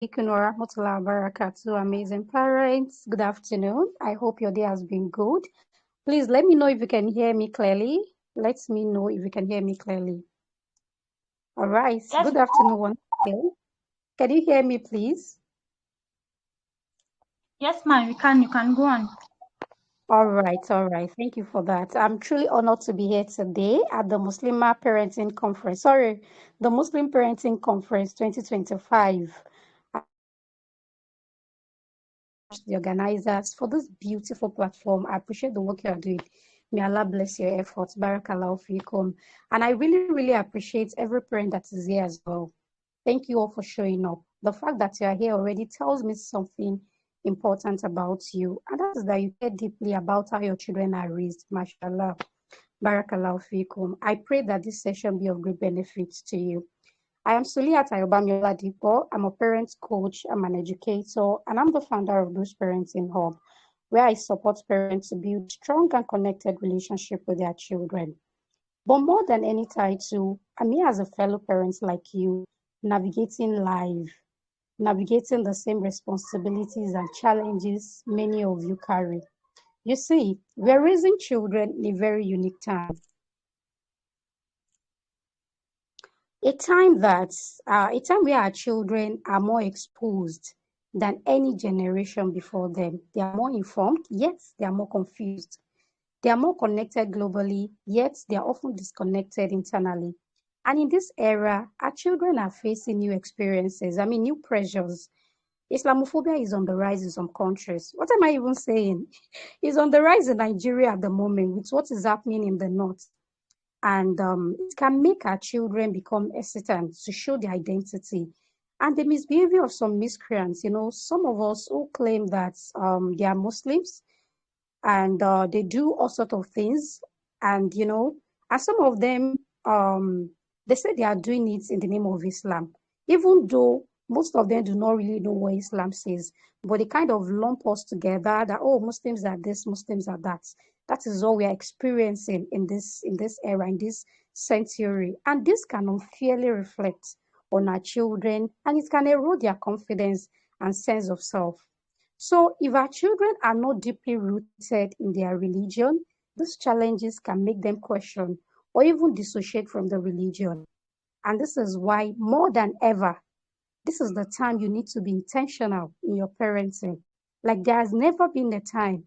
Alaikum warahmatullahi wabarakatuh, amazing parents. Good afternoon. I hope your day has been good. Please let me know if you can hear me clearly. Let me know if you can hear me clearly. All right. Yes, Good afternoon once again. Can you hear me, please? yes, ma'am. You can go on. All right. All right. Thank you for that. I'm truly honored to be here today at the Muslima Parenting Conference. Sorry, the Muslim Parenting Conference 2025. The organizers for this beautiful platform. I appreciate the work you are doing. May Allah bless your efforts. Barakallahu fikum. And I really, really appreciate every parent that is here as well. Thank you all for showing up. The fact that you are here already tells me something important about you. And that is that you care deeply about how your children are raised. MashaAllah. Barakallahu fikum. I pray that this session be of great benefit to you. I am Suliat Ayobami Oladipo. I'm a parent coach, I'm an educator, and I'm the founder of Those Parenting Hub, where I support parents to build strong and connected relationship with their children. But more than any title, I'm here as a fellow parent like you, navigating life, navigating the same responsibilities and challenges many of you carry. You see, we're raising children in a very unique time. A time where our children are more exposed than any generation before them. They are more informed, yet they are more confused. They are more connected globally, yet they are often disconnected internally. And in this era, our children are facing new experiences, new pressures. Islamophobia is on the rise in some countries. What am I even saying? It's on the rise in Nigeria at the moment with what is happening in the north. And it can make our children become hesitant to show their identity. And the misbehavior of some miscreants, some of us who claim that they are Muslims and they do all sorts of things. And, and some of them, they say they are doing it in the name of Islam, even though most of them do not really know what Islam says, but they kind of lump us together that, oh, Muslims are this, Muslims are that. That is all we are experiencing in this era, in this century. And this can unfairly reflect on our children, and it can erode their confidence and sense of self. So if our children are not deeply rooted in their religion, these challenges can make them question or even dissociate from the religion. And this is why, more than ever, this is the time you need to be intentional in your parenting. Like there has never been a time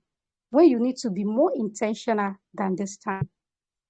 when you need to be more intentional than this time.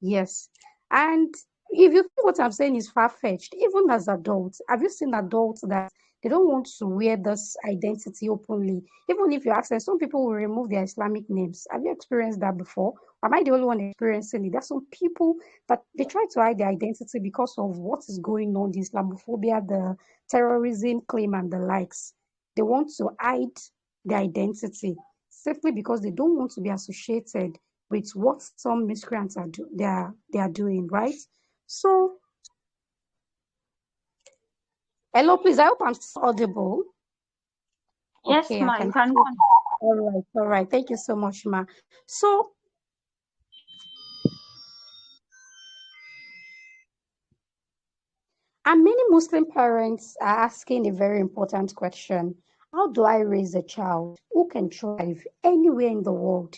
Yes. And if you think what I'm saying is far-fetched, even as adults, have you seen adults that they don't want to wear this identity openly? Even if you ask them, some people will remove their Islamic names. Have you experienced that before? Am I the only one experiencing it? There's some people that they try to hide their identity because of what is going on, the Islamophobia, the terrorism claim, and the likes. They want to hide their identity simply because they don't want to be associated with what some miscreants they are doing, right? So, hello, please. I hope I'm still audible. Yes, Okay, I ma'am. You can can see. go on. All right. Thank you so much, ma. So, and many Muslim parents are asking a very important question. How do I raise a child who can thrive anywhere in the world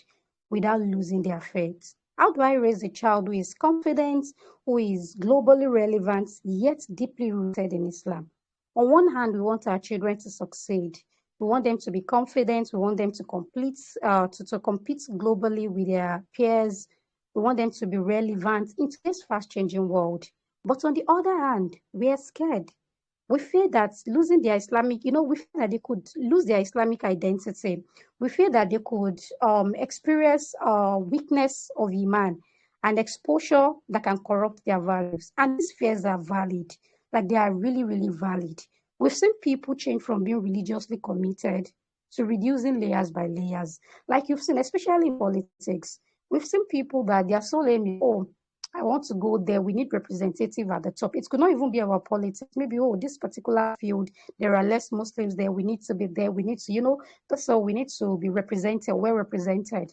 without losing their faith? How do I raise a child who is confident, who is globally relevant, yet deeply rooted in Islam? On one hand, we want our children to succeed. We want them to be confident. We want them to to compete globally with their peers. We want them to be relevant in today's fast-changing world. But on the other hand, we are scared. We fear that losing their Islamic, we fear that they could lose their Islamic identity. We fear that they could experience weakness of Iman and exposure that can corrupt their values. And these fears are valid, like they are really, really valid. We've seen people change from being religiously committed to reducing layers by layers. Like you've seen, especially in politics, we've seen people that their sole aim is, oh, I want to go there. We need representative at the top. It could not even be our politics. Maybe, oh, this particular field, there are less Muslims there. We need to be there. We need to, that's all we need to be represented, well represented.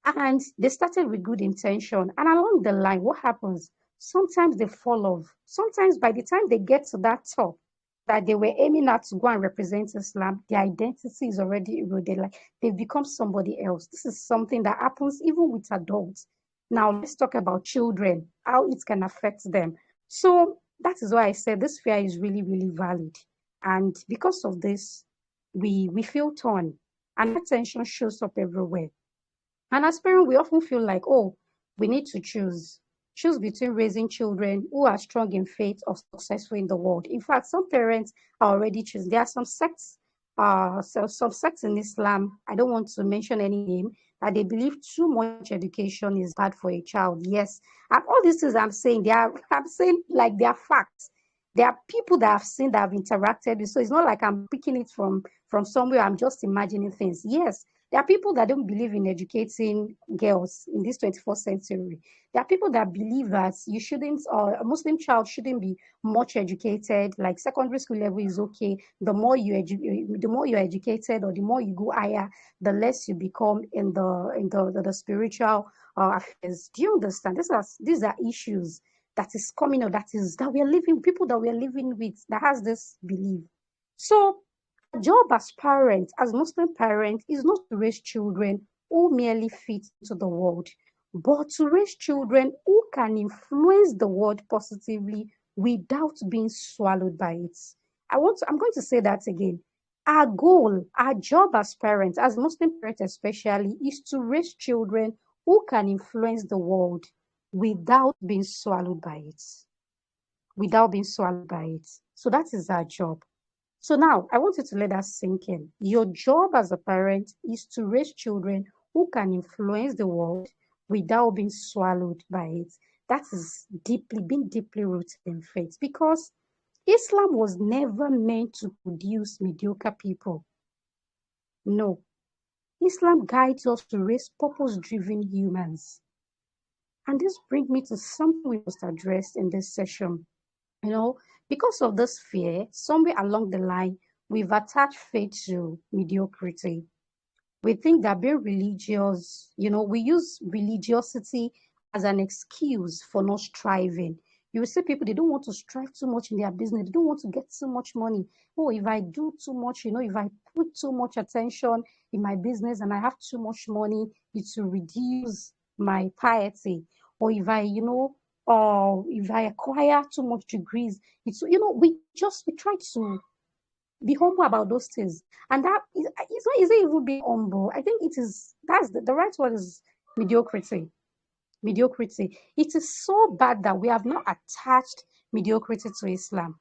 And they started with good intention. And along the line, what happens? Sometimes they fall off. Sometimes by the time they get to that top, that they were aiming at to go and represent Islam, their identity is already eroded. Like they've become somebody else. This is something that happens even with adults. Now let's talk about children, how it can affect them. So that is why I said this fear is really, really valid. And because of this, we feel torn. And that tension shows up everywhere. And as parents, we often feel like, oh, we need to choose between raising children who are strong in faith or successful in the world. In fact, some parents are already choosing. There are some sects in Islam, I don't want to mention any name, that they believe too much education is bad for a child. Yes. And all these things I'm saying, I'm saying like they are facts. There are people that I've seen that I've interacted with. So it's not like I'm picking it from somewhere. I'm just imagining things. Yes, there are people that don't believe in educating girls in this 21st century. There are people that believe that you shouldn't, or a Muslim child shouldn't be much educated. Like secondary school level is okay. The more the more you're educated, or the more you go higher, the less you become in the spiritual affairs. Do you understand? These are issues that is coming up, that we are living, people that we are living with, that has this belief. So job as parent, as Muslim parent, is not to raise children who merely fit into the world, but to raise children who can influence the world positively without being swallowed by it. I'm going to say that again. Our goal, our job as parents, as Muslim parents especially, is to raise children who can influence the world without being swallowed by it. Without being swallowed by it. So that is our job. So now I want you to let that sink in. Your job as a parent is to raise children who can influence the world without being swallowed by it. That is being deeply rooted in faith, because Islam was never meant to produce mediocre people. No. Islam guides us to raise purpose-driven humans. And this brings me to something we must address in this session. Because of this fear, somewhere along the line, we've attached faith to mediocrity. We think that being religious, we use religiosity as an excuse for not striving. You will see people, they don't want to strive too much in their business. They don't want to get too much money. Oh, if I do too much, if I put too much attention in my business and I have too much money, it will reduce my piety. Or if I acquire too much degrees, we try to be humble about those things. And that is not even being humble. I think that's the right word is mediocrity. Mediocrity. It is so bad that we have not attached mediocrity to Islam.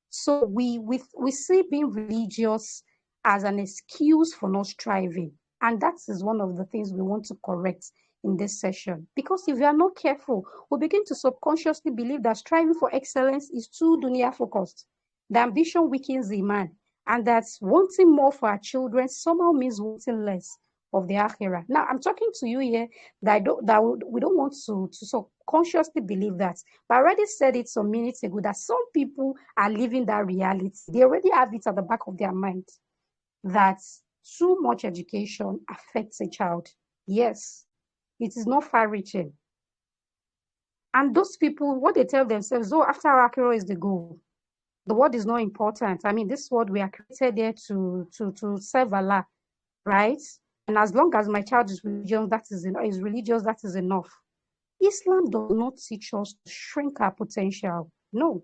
So we see being religious as an excuse for not striving. And that is one of the things we want to correct in this session. Because if we are not careful, we begin to subconsciously believe that striving for excellence is too dunya focused. The ambition weakens the man, and that wanting more for our children somehow means wanting less of the akhirah. Now, I'm talking to you here that we don't want to subconsciously believe that. But I already said it some minutes ago that some people are living that reality. They already have it at the back of their mind that too much education affects a child. Yes, it is not far-reaching. And those people, what they tell themselves, after akhirah is the goal. The word is not important. I mean, this word, we are created there to serve Allah, right? And as long as my child is religious, that is enough. Islam does not teach us to shrink our potential. No,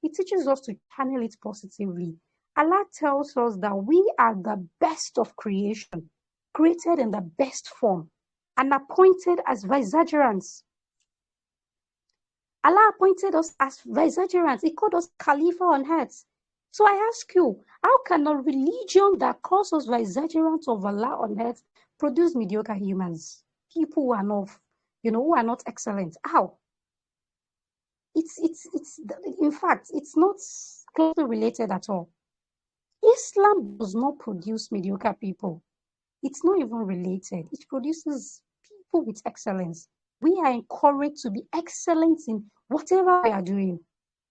it teaches us to channel it positively. Allah tells us that we are the best of creation, created in the best form, and appointed as vicegerents. Allah appointed us as vicegerents. He called us Khalifa on earth. So I ask you, how can a religion that calls us vicegerents of Allah on earth produce mediocre humans? People who are not excellent. How? In fact, it's not closely related at all. Islam does not produce mediocre people. It's not even related. It produces people with excellence. We are encouraged to be excellent in whatever we are doing.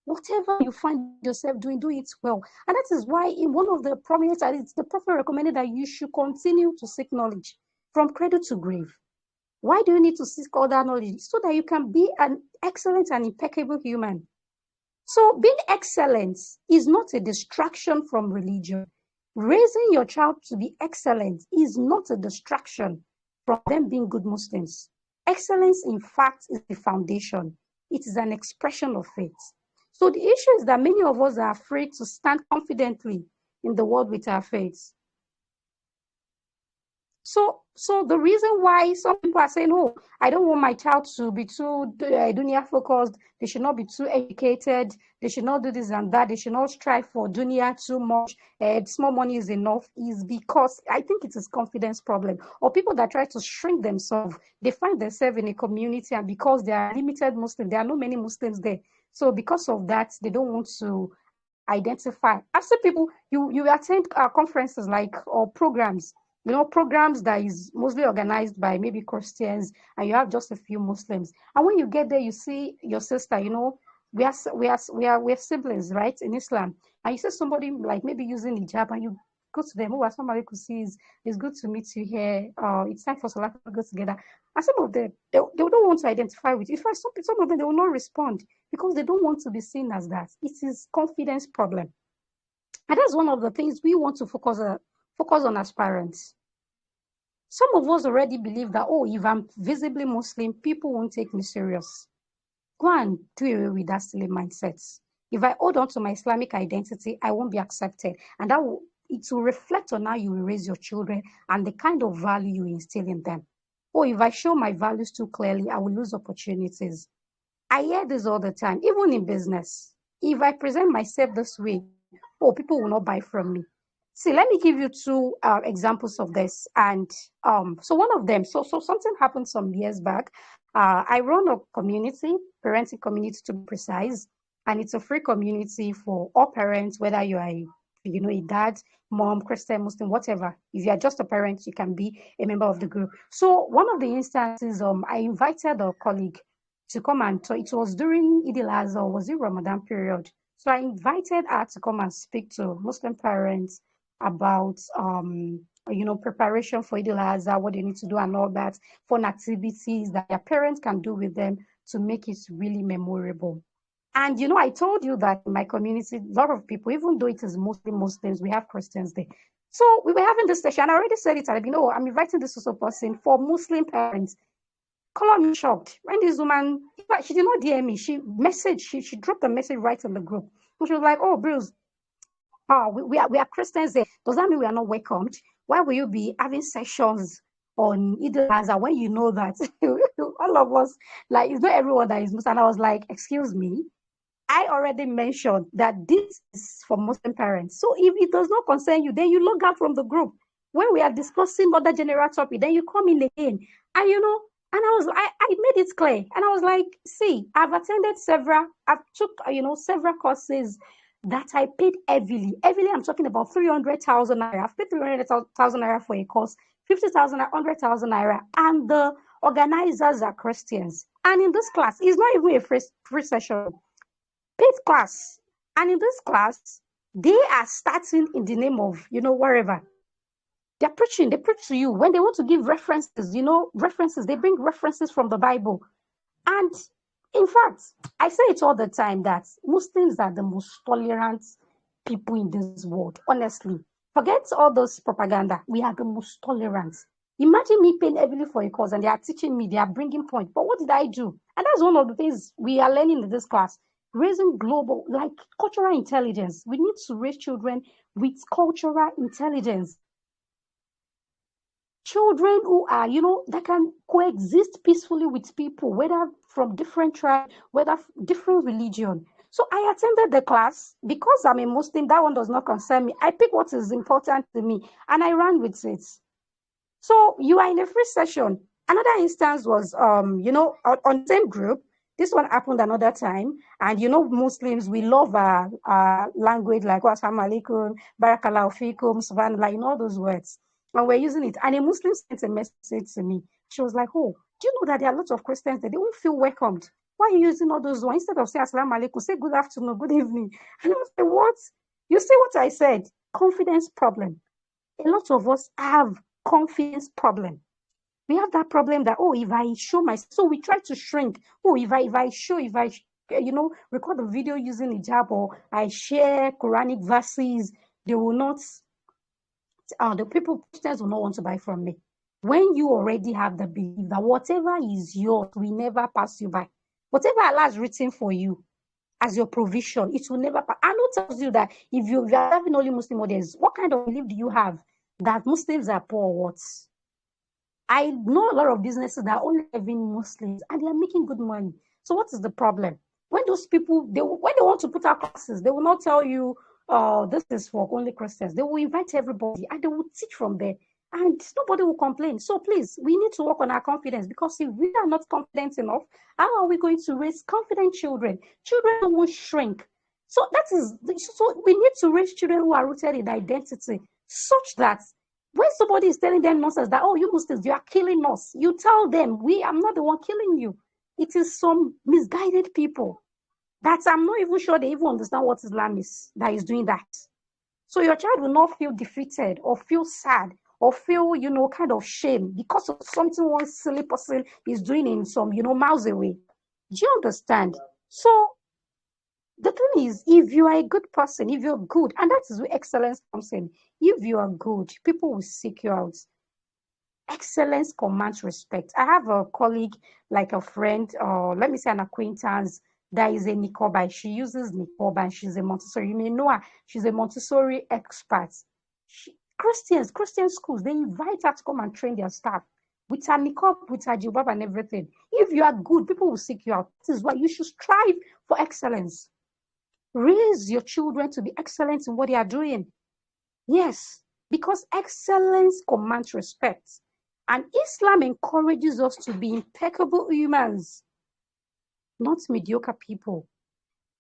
Whatever you find yourself doing, do it well. And that is why in one of the prominent hadiths, the Prophet recommended that you should continue to seek knowledge from cradle to grave. Why do you need to seek all that knowledge? So that you can be an excellent and impeccable human. So being excellent is not a distraction from religion. Raising your child to be excellent is not a distraction from them being good Muslims. Excellence, in fact, is the foundation. It is an expression of faith. So the issue is that many of us are afraid to stand confidently in the world with our faith. So the reason why some people are saying, oh, I don't want my child to be too dunya focused, they should not be too educated, they should not do this and that, they should not strive for dunya too much, small money is enough, is because I think it is confidence problem. Or people that try to shrink themselves, they find themselves in a community, and because they are limited Muslims, there are not many Muslims there. So because of that, they don't want to identify. I've seen people, you attend conferences like, or programs, programs that is mostly organized by maybe Christians, and you have just a few Muslims. And when you get there, you see your sister, we're siblings, right, in Islam. And you see somebody like maybe using hijab, and you go to them, oh, assalamu alaikum, sis, it's good to meet you here. It's time for Salah to go together. And some of them, they don't want to identify with you. In fact, some of them, they will not respond because they don't want to be seen as that. It is confidence problem. And that's one of the things we want to focus on as parents. Some of us already believe that, oh, if I'm visibly Muslim, people won't take me serious. Go and do away with that silly mindset. If I hold on to my Islamic identity, I won't be accepted. And it will reflect on how you will raise your children and the kind of value you instill in them. Or if I show my values too clearly, I will lose opportunities. I hear this all the time, even in business. If I present myself this way, oh, people will not buy from me. See, let me give you two examples of this. And so one of them, so something happened some years back. I run a community, parenting community to be precise, and it's a free community for all parents, whether you are a dad, mom, Christian, Muslim, whatever. If you are just a parent, you can be a member of the group. So one of the instances, I invited a colleague to come and talk. It was during Eid al-Azha, was it Ramadan period? So I invited her to come and speak to Muslim parents about preparation for Eid al-Azha, what they need to do and all that, fun activities that their parents can do with them to make it really memorable. And I told you that in my community, a lot of people, even though it is mostly Muslims, we have Christians there. So we were having this session. I already said it. I'm inviting this also person for Muslim parents. Call me shocked when this woman, she did not DM me. She messaged, she dropped a message right in the group. She was like, oh, Bruce, we are Christians there. Does that mean we are not welcomed? Why will you be having sessions on Eid al-Azha when you know that all of us, like, it's not everyone that is Muslim? And I was like, excuse me, I already mentioned that this is for Muslim parents. So if it does not concern you, then you log out from the group. When we are discussing other general topic, then you come in again. And I made it clear. And I was like, see, I've attended I've took several courses that I paid heavily. Heavily, I'm talking about 300,000 naira. I've paid 300,000 naira for a course, 50,000, 100,000 naira. And the organizers are Christians. And in this class, it's not even a free session. Paid class. And in this class, they are starting in the name of, wherever. They're preaching, they preach to you. When they want to give references, they bring references from the Bible. And in fact, I say it all the time that Muslims are the most tolerant people in this world, honestly. Forget all those propaganda. We are the most tolerant. Imagine me paying heavily for a course and they are teaching me, they are bringing point. But what did I do? And that's one of the things we are learning in this class. Raising global, like cultural intelligence. We need to raise children with cultural intelligence. Children who are, that can coexist peacefully with people, whether from different tribes, whether different religion. So I attended the class because I'm a Muslim. That one does not concern me. I pick what is important to me and I ran with it. So you are in a free session. Another instance was, on the same group. This one happened another time. And, Muslims, we love our language like Assalamu alaikum, barakallahu fikum, subhanallah, all those words. And we're using it. And a Muslim sent a message to me. She was like, oh, do you know that there are lots of Christians that they won't feel welcomed? Why are you using all those ones? Instead of saying Assalamu alaikum, say good afternoon, good evening. And I was like, what? You see what I said? Confidence problem. A lot of us have confidence problem. We have that problem that, oh, if I show myself, so we try to shrink. Oh, if I show, record a video using hijab, or I share Quranic verses, they will not, the people, Christians will not want to buy from me. When you already have the belief that whatever is yours will never pass you by. Whatever Allah has written for you as your provision, it will never pass. I know tells you that if you are having only Muslim audience, what kind of belief do you have that Muslims are poor or what? I know a lot of businesses that are only having Muslims and they are making good money. So what is the problem? When those people, when they want to put out classes, they will not tell you, this is for only Christians. They will invite everybody and they will teach from there and nobody will complain. So please, we need to work on our confidence, because if we are not confident enough, how are we going to raise confident children? Children will shrink. So we need to raise children who are rooted in identity, such that when somebody is telling them nonsense that, oh, you Muslims, you are killing us, you tell them, I'm not the one killing you. It is some misguided people that I'm not even sure they even understand what Islam is that is doing that. So your child will not feel defeated or feel sad or feel, kind of shame because of something one silly person is doing in some, miles away. Do you understand? So the thing is, if you are a good person, if you're good, and that is where excellence comes in. If you are good, people will seek you out. Excellence commands respect. I have a colleague, like a friend, or let me say an acquaintance, that is a niqab. She uses niqab and she's a Montessori. You may know her. She's a Montessori expert. Christian schools, they invite her to come and train their staff with her niqab, with her jilbab and everything. If you are good, people will seek you out. This is why you should strive for excellence. Raise your children to be excellent in what they are doing. Yes, because excellence commands respect. And Islam encourages us to be impeccable humans, not mediocre people.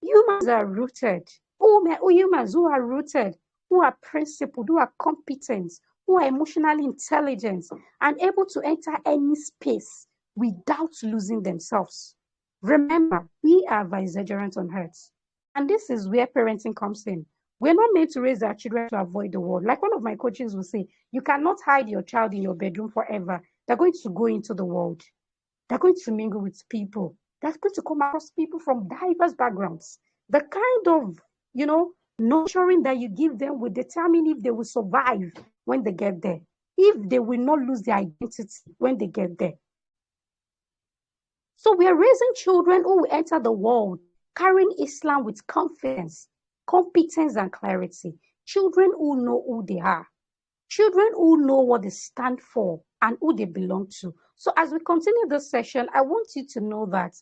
Humans are rooted. Humans who are rooted, who are principled, who are competent, who are emotionally intelligent, and able to enter any space without losing themselves. Remember, we are vicegerents on earth. And this is where parenting comes in. We're not meant to raise our children to avoid the world. Like one of my coaches will say, you cannot hide your child in your bedroom forever. They're going to go into the world. They're going to mingle with people. They're going to come across people from diverse backgrounds. The kind of, nurturing that you give them will determine if they will survive when they get there, if they will not lose their identity when they get there. So we are raising children who will enter the world carrying Islam with confidence, competence, and clarity. Children who know who they are. Children who know what they stand for and who they belong to. So as we continue this session, I want you to know that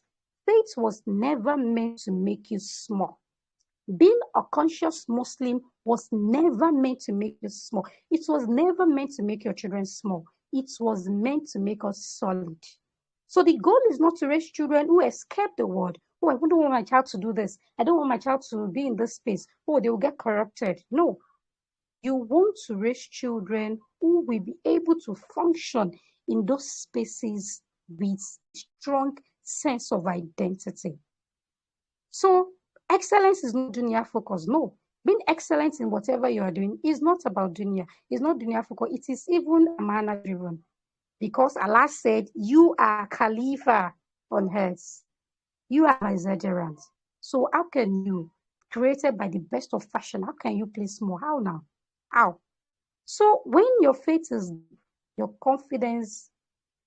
faith was never meant to make you small. Being a conscious Muslim was never meant to make you small. It was never meant to make your children small. It was meant to make us solid. So the goal is not to raise children who escape the world. Oh, I don't want my child to do this. I don't want my child to be in this space. Oh, they will get corrupted. No. You want to raise children who will be able to function in those spaces with strong sense of identity. So excellence is not dunya focus. No. Being excellent in whatever you are doing is not about dunya. It's not dunya focus. It is even amana driven. Because Allah said, you are Khalifa on earth. You are vicegerent. So how can you, created by the best of fashion, how can you play small? How now? How? So when your faith is, your confidence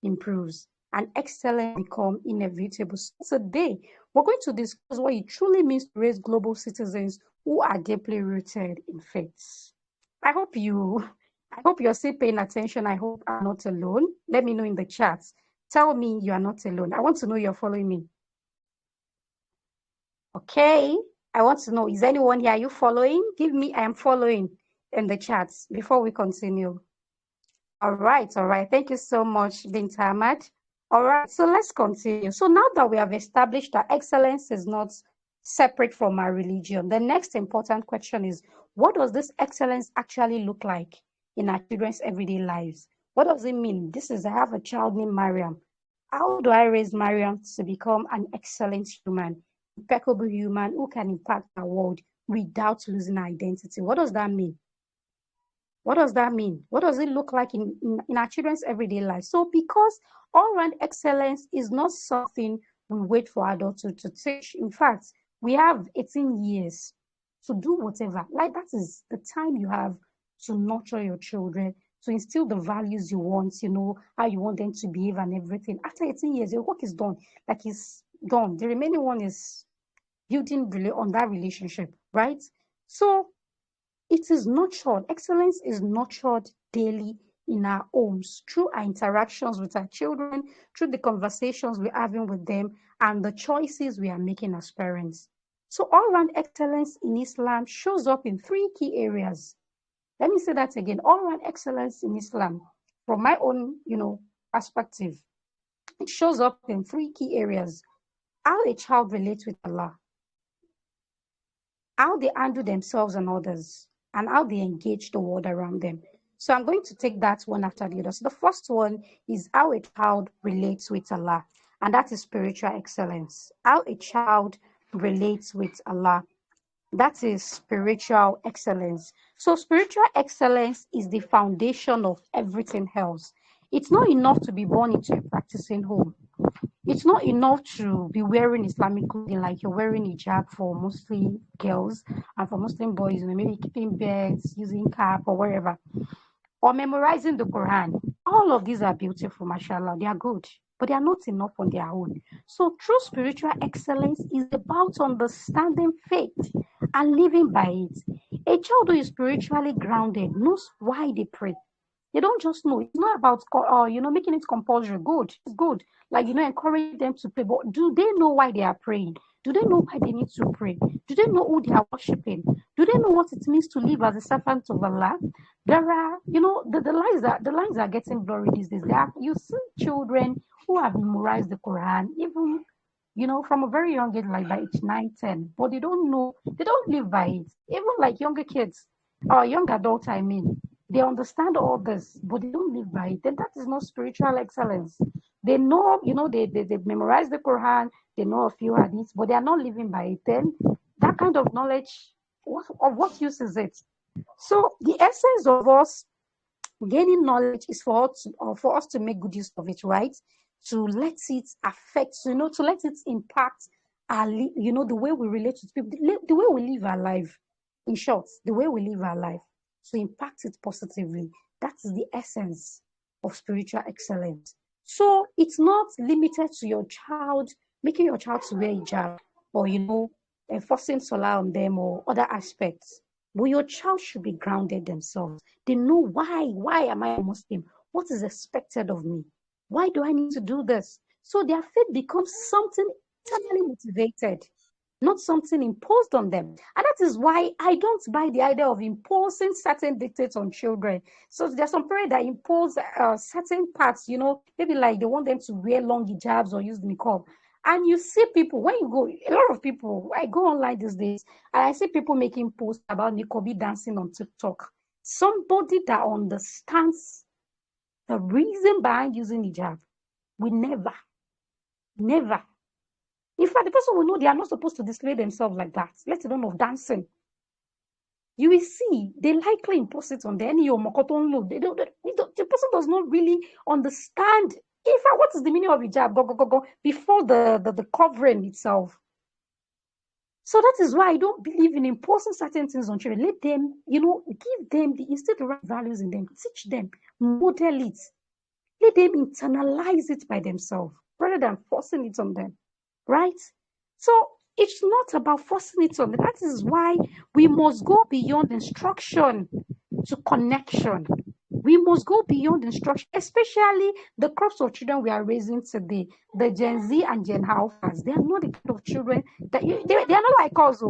improves and excellence become inevitable. So today, we're going to discuss what it truly means to raise global citizens who are deeply rooted in faith. I hope you're still paying attention. I hope I'm not alone. Let me know in the chats. Tell me you are not alone. I want to know you're following me. Okay. I want to know, is anyone here? Are you following? Give me, I am following in the chats before we continue. All right. Thank you so much, Bint Ahmad. All right. So let's continue. So now that we have established that excellence is not separate from our religion, the next important question is, what does this excellence actually look like in our children's everyday lives? What does it mean? I have a child named Mariam. How do I raise Mariam to become an excellent human, impeccable human who can impact our world without losing our identity? What does that mean? What does that mean? What does it look like in our children's everyday life? So because all-round excellence is not something we wait for adulthood to teach. In fact, we have 18 years to do whatever. Like that is the time you have to nurture your children, to instill the values you want, how you want them to behave and everything. After 18 years, your work is done. Like it's done. The remaining one is building on that relationship, right? So it is nurtured. Excellence is nurtured daily in our homes through our interactions with our children, through the conversations we're having with them, and the choices we are making as parents. So all-round excellence in Islam shows up in three key areas. Let me say that again. All-round excellence in Islam, from my own, perspective, it shows up in three key areas. How a child relates with Allah, how they handle themselves and others, and how they engage the world around them. So I'm going to take that one after the other. So the first one is how a child relates with Allah, and that is spiritual excellence. How a child relates with Allah, that is spiritual excellence. So spiritual excellence is the foundation of everything else. It's not enough to be born into a practicing home. It's not enough to be wearing Islamic clothing like you're wearing hijab for Muslim girls and for Muslim boys, maybe keeping beds, using cap or wherever, or memorizing the Quran. All of these are beautiful, mashallah. They are good, but they are not enough on their own. So true spiritual excellence is about understanding faith and living by it. A child who is spiritually grounded knows why they pray. They don't just know. It's not about making it compulsory. Good, it's good. Like encourage them to pray. But do they know why they are praying? Do they know why they need to pray? Do they know who they are worshiping? Do they know what it means to live as a servant of Allah? There are, the lines are getting blurry these days. You see children who have memorized the Quran, even from a very young age, like by age 9, 10, but they don't know, they don't live by it. Even like younger kids or young adults, I mean. They understand all this, but they don't live by it. Then that is not spiritual excellence. They know, they memorize the Quran, they know a few hadiths, but they are not living by it. Then that kind of knowledge, of what use is it? So the essence of us gaining knowledge is for us to make good use of it, right? To let it affect, to let it impact our, the way we relate to people, the way we live our life. In short, the way we live our life, to impact it positively. That is the essence of spiritual excellence. So it's not limited to your child, making your child to wear hijab or, enforcing salah on them or other aspects. But your child should be grounded themselves. They know why am I a Muslim? What is expected of me? Why do I need to do this? So their faith becomes something internally motivated, not something imposed on them. And that is why I don't buy the idea of imposing certain dictates on children. So there's some parents that impose certain parts, maybe like they want them to wear long hijabs or use the niqab. And you see people, when you go, a lot of people, I go online these days, and I see people making posts about niqabi dancing on TikTok. Somebody that understands the reason behind using hijab will never. In fact, the person will know they are not supposed to display themselves like that, let alone of dancing. You will see, they likely impose it on the person does not really understand. In fact, what is the meaning of hijab? Go, before the covering itself. So that is why I don't believe in imposing certain things on children. Let them, give them, instead the right values in them, teach them, model it. Let them internalize it by themselves rather than forcing it on them. Right? So it's not about forcing it on them. That is why we must go beyond instruction to connection. We must go beyond instruction, especially the crops of children we are raising today, the Gen Z and Gen Alphas. They are not the kind of children that they are not like us.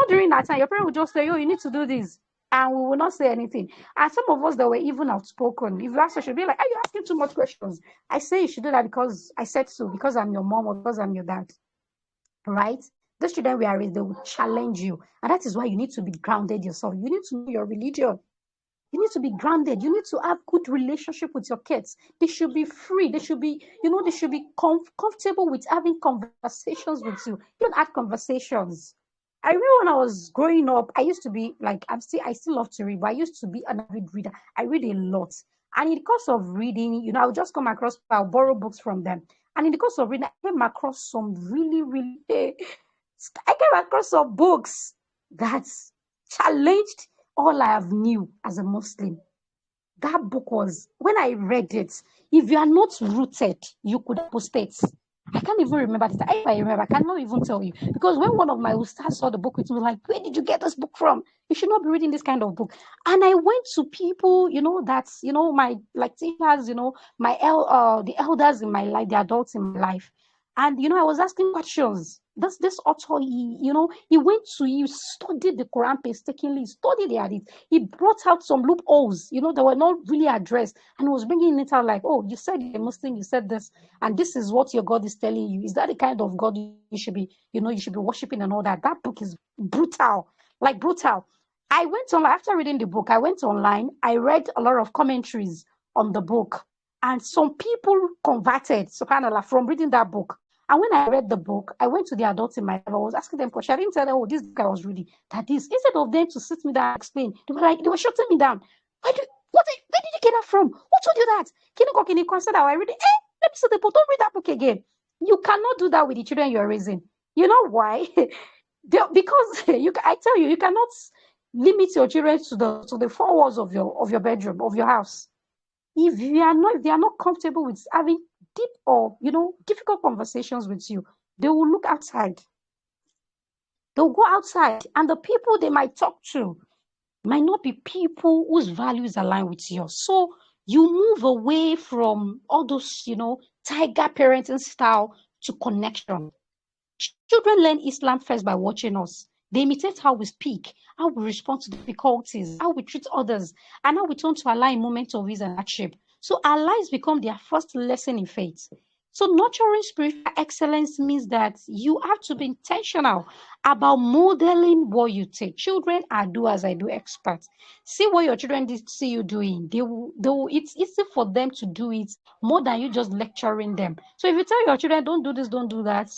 During that time, your parent will just say, you need to do this. And we will not say anything. And some of us that were even outspoken, if you ask, should be like, are you asking too much questions? I say you should do that because I said so, because I'm your mom or because I'm your dad. Right? Those children we are raised, they will challenge you. And that is why you need to be grounded yourself. You need to know your religion. You need to be grounded. You need to have good relationship with your kids. They should be free. They should be, they should be comfortable with having conversations with you. You don't have conversations. I remember when I was growing up, I used to be like, I still love to read, but I used to be an avid reader. I read a lot. And in the course of reading, I would just come across, I'll borrow books from them. And in the course of reading, I came across some I came across some books that challenged all I have knew as a Muslim. That book was, when I read it, if you are not rooted, you could apostate. I can't even remember this. If I remember, I cannot even tell you. Because when one of my ustads saw the book with me, like, where did you get this book from? You should not be reading this kind of book. And I went to people, that's, my, like, teachers, the elders in my life, the adults in my life. And, I was asking questions. This author, he studied the Quran painstakingly, he studied the hadith. He brought out some loopholes, that were not really addressed, and was bringing it out like, oh, you said you're a Muslim, you said this, and this is what your God is telling you. Is that the kind of God you should be, you should be worshiping and all that? That book is brutal, like brutal. I went on, after reading the book, I went online, I read a lot of commentaries on the book, and some people converted, subhanAllah, from reading that book. And when I read the book, I went to the adults in my life. I was asking them questions. I didn't tell them, oh, this book I was reading, that this. Instead of them to sit me down and explain, they were shutting me down. Where did you get that from? Who told you that? Can you consider I read it? Let me see the book. Don't read that book again. You cannot do that with the children you're raising. You know why? Because I tell you, you cannot limit your children to the four walls of your bedroom, of your house. If they are not comfortable with having deep or difficult conversations with you, they will look outside. They'll go outside, and the people they might talk to might not be people whose values align with yours. So you move away from all those, tiger parenting style to connection. Children learn Islam first by watching us. They imitate how we speak, how we respond to difficulties, how we treat others, and how we turn to Allah in moments of ease and hardship. So our lives become their first lesson in faith. So nurturing spiritual excellence means that you have to be intentional about modeling what you take. Children are do as I do experts. See what your children see you doing. It's easy for them to do it more than you just lecturing them. So if you tell your children, don't do this, don't do that,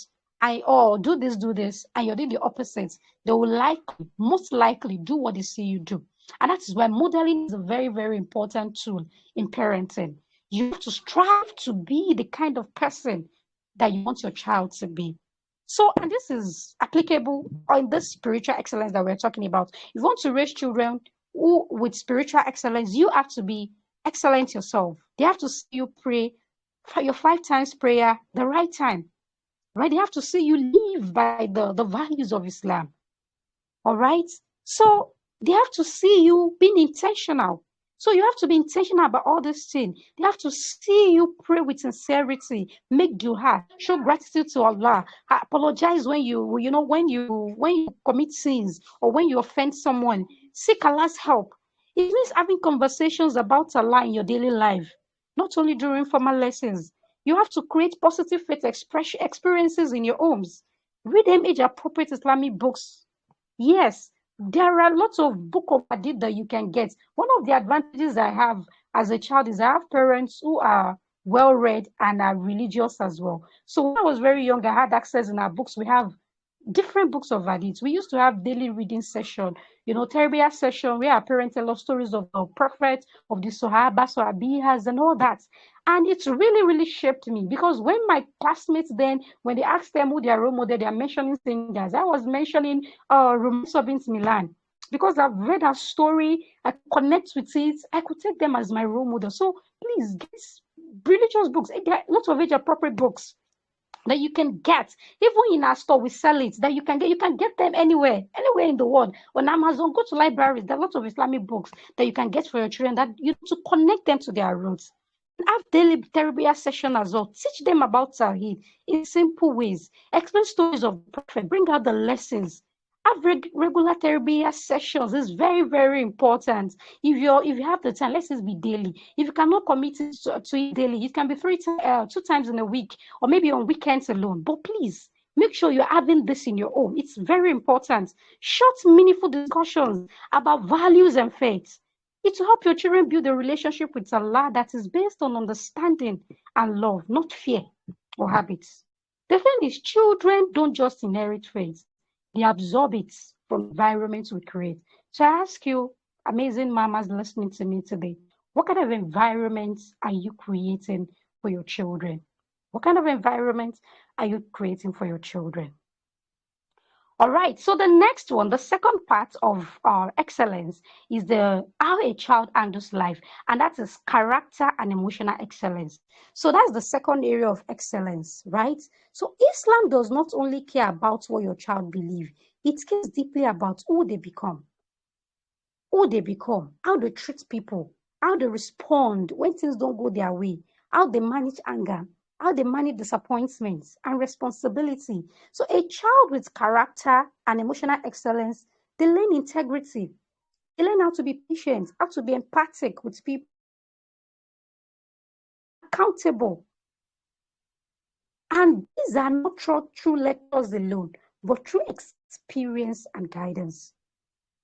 do this, and you're doing the opposite, they will most likely do what they see you do. And that is why modeling is a very, very important tool in parenting. You have to strive to be the kind of person that you want your child to be. So, and this is applicable on this spiritual excellence that we're talking about. If you want to raise children with spiritual excellence, you have to be excellent yourself. They have to see you pray for your 5 times prayer the right time. Right? They have to see you live by the values of Islam. All right? So they have to see you being intentional. So you have to be intentional about all this thing. They have to see you pray with sincerity, make dua, show gratitude to Allah, apologize when you commit sins or when you offend someone. Seek Allah's help. It means having conversations about Allah in your daily life, not only during formal lessons. You have to create positive faith experiences in your homes. Read them age-appropriate Islamic books. Yes, there are lots of book of hadith that you can get. One of the advantages I have as a child is I have parents who are well-read and are religious as well. So when I was very young, I had access in our books. We have different books of hadith. We used to have daily reading session, tarbiyah session where our parents tell us stories of the Prophet, of the Sahaba, Sahabiyas, and all that. And it's really, really shaped me because when my classmates then, when they asked them who their role model, they are mentioning singers. I was mentioning Romanzo Bint Milan because I've read her story, I connect with it, I could take them as my role model. So please get religious books. There are lots of age-appropriate books that you can get. Even in our store, we sell it, that you can get them anywhere in the world. On Amazon, go to libraries. There are lots of Islamic books that you can get for your children that to connect them to their roots. Have daily tarbiyah session as well. Teach them about Tawheed in simple ways. Explain stories of the Prophet. Bring out the lessons. Have regular tarbiyah sessions. It's very, very important. If you have the time, let it be daily. If you cannot commit to it daily, it can be 2 times in a week or maybe on weekends alone. But please make sure you're having this in your home. It's very important. Short, meaningful discussions about values and faith. It will help your children build a relationship with Allah that is based on understanding and love, not fear or habits. The thing is, children don't just inherit faith. They absorb it from environments we create. So I ask you, amazing mamas listening to me today, what kind of environments are you creating for your children? What kind of environment are you creating for your children? All right, so the next one, the second part of excellence is how a child handles life, and that is character and emotional excellence. So that's the second area of excellence, right? So Islam does not only care about what your child believes, it cares deeply about who they become, how they treat people, how they respond when things don't go their way, how they manage anger, how they manage disappointments and responsibility. So a child with character and emotional excellence, they learn integrity. They learn how to be patient, how to be empathic with people, accountable. And these are not through lectures alone, but through experience and guidance.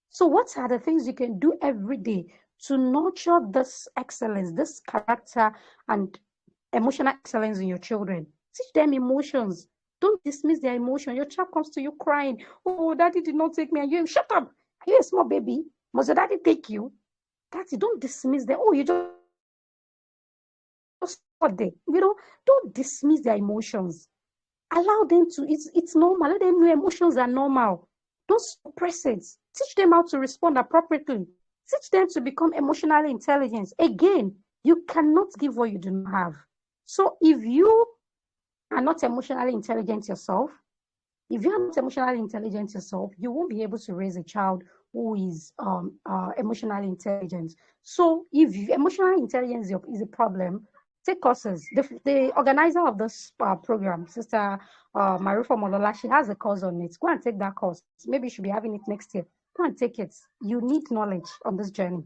So what are the things you can do every day to nurture this excellence, this character and emotional excellence in your children? Teach them emotions. Don't dismiss their emotion. Your child comes to you crying, oh, daddy did not take me. And you, shut up. Are you a small baby? Must your daddy take you? Daddy, don't dismiss them. Oh, you just got there. Don't dismiss their emotions. Allow them to, it's normal. Let them know emotions are normal. Don't suppress it. Teach them how to respond appropriately. Teach them to become emotionally intelligent. Again, you cannot give what you do not have. So if you are not emotionally intelligent yourself, you won't be able to raise a child who is emotionally intelligent. So if emotional intelligence is a problem, take courses. The organizer of this program, Sister Marufa Molola, she has a course on it. Go and take that course. Maybe you should be having it next year. Go and take it. You need knowledge on this journey.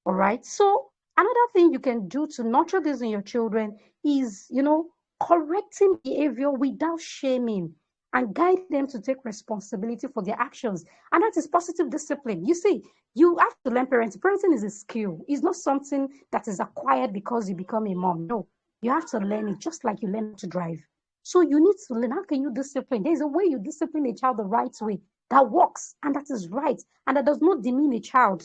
All right. So another thing you can do to nurture this in your children is, correcting behavior without shaming and guide them to take responsibility for their actions. And that is positive discipline. You see, you have to learn parenting. Parenting is a skill. It's not something that is acquired because you become a mom. No, you have to learn it just like you learn to drive. So you need to learn, how can you discipline? There's a way you discipline a child the right way that works and that is right and that does not demean a child.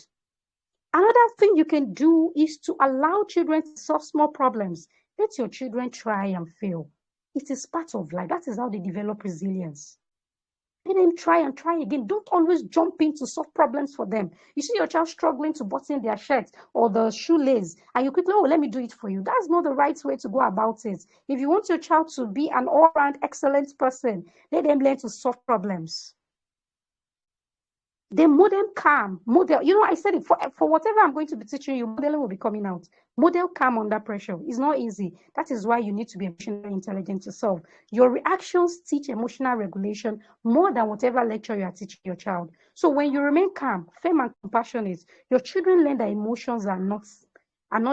Another thing you can do is to allow children to solve small problems. Let your children try and fail. It is part of life. That is how they develop resilience. Let them try and try again. Don't always jump in to solve problems for them. You see your child struggling to button their shirt or the shoelace, and you quickly, oh, let me do it for you. That's not the right way to go about it. If you want your child to be an all-round excellent person, let them learn to solve problems. They model calm, I said it, for whatever I'm going to be teaching you, modeling will be coming out. Model calm under pressure. It's not easy. That is why you need to be emotionally intelligent to solve. Your reactions teach emotional regulation more than whatever lecture you are teaching your child. So when you remain calm, firm, and compassionate, your children learn that emotions are not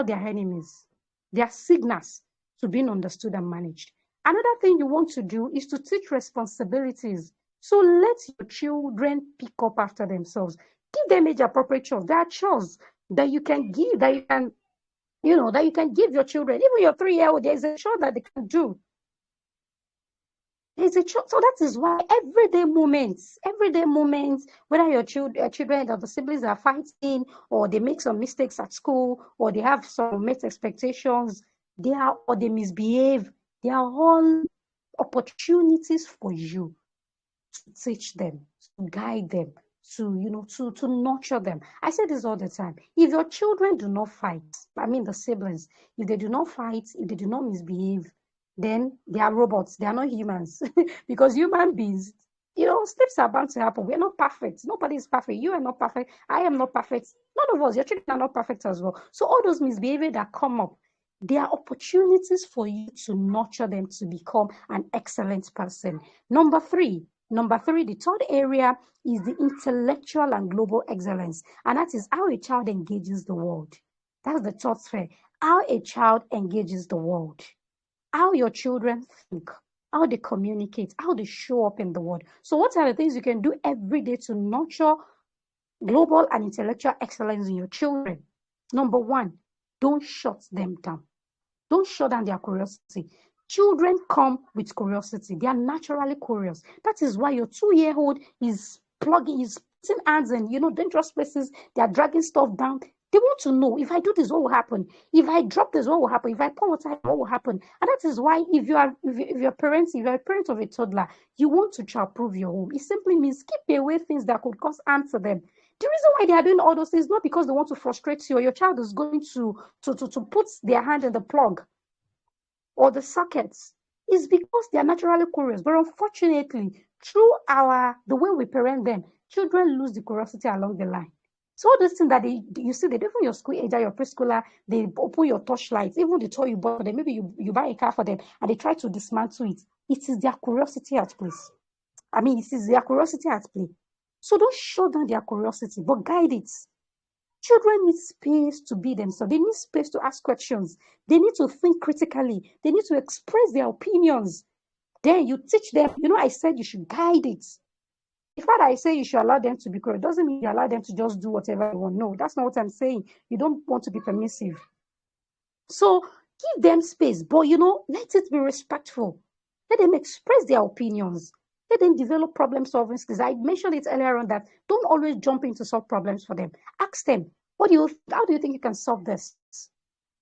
their enemies. They are signals to being understood and managed. Another thing you want to do is to teach responsibilities. So let your children pick up after themselves. Give them age-appropriate chores. There are chores that you can give, that you can give your children. Even your 3-year-old, there's a chore that they can do. There's a chore. So that is why everyday moments, whether your children or the siblings are fighting, or they make some mistakes at school, or they have some met expectations, or they misbehave, they are all opportunities for you to teach them, to guide them, to nurture them. I say this all the time. If your children do not fight, the siblings, if they do not fight, if they do not misbehave, then they are robots. They are not humans. Because human beings, slips are bound to happen. We're not perfect. Nobody is perfect. You are not perfect. I am not perfect. None of us, your children are not perfect as well. So all those misbehavior that come up, they are opportunities for you to nurture them to become an excellent person. Number three, the third area is the intellectual and global excellence. And that is how a child engages the world. That's the third sphere. How a child engages the world. How your children think, how they communicate, how they show up in the world. So what are the things you can do every day to nurture global and intellectual excellence in your children? Number one, don't shut them down. Don't shut down their curiosity. Children come with curiosity. They are naturally curious. That is why your 2-year-old is putting hands in, dangerous places. They are dragging stuff down. They want to know, if I do this, what will happen? If I drop this, what will happen? If I pour water, what will happen? And that is why if you're a parent of a toddler, you want to child-proof your home. It simply means keep away things that could cause harm to them. The reason why they are doing all those things is not because they want to frustrate you or your child is going to put their hand in the plug or the sockets. It's because they are naturally curious. But unfortunately, through the way we parent them, children lose the curiosity along the line. So all those things that you see, they do from your school age, your preschooler, they open your torchlights, even the toy you bought for them, maybe you buy a car for them, and they try to dismantle it. It is their curiosity at play. It is their curiosity at play. So don't shut down their curiosity, but guide it. Children need space to be themselves. They need space to ask questions. They need to think critically. They need to express their opinions. Then you teach them. I said you should guide it. The fact that I say you should allow them to be curious doesn't mean you allow them to just do whatever they want. No, that's not what I'm saying. You don't want to be permissive. So give them space, but let it be respectful. Let them express their opinions. Let them develop problem-solving skills. I mentioned it earlier on that don't always jump in to solve problems for them. Ask them, how do you think you can solve this?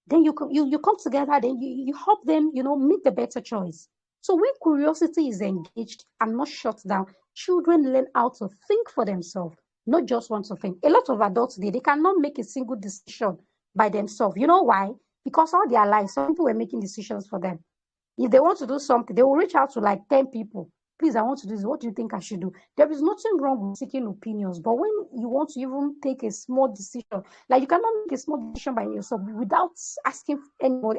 Then you come together, then you help them, make the better choice. So when curiosity is engaged and not shut down, children learn how to think for themselves, not just want to think. A lot of adults today, they cannot make a single decision by themselves. You know why? Because all their lives, some people were making decisions for them. If they want to do something, they will reach out to like 10 people. Please, I want to do this. What do you think I should do? There is nothing wrong with seeking opinions. But when you want to even take a small decision, like you cannot make a small decision by yourself without asking anyone,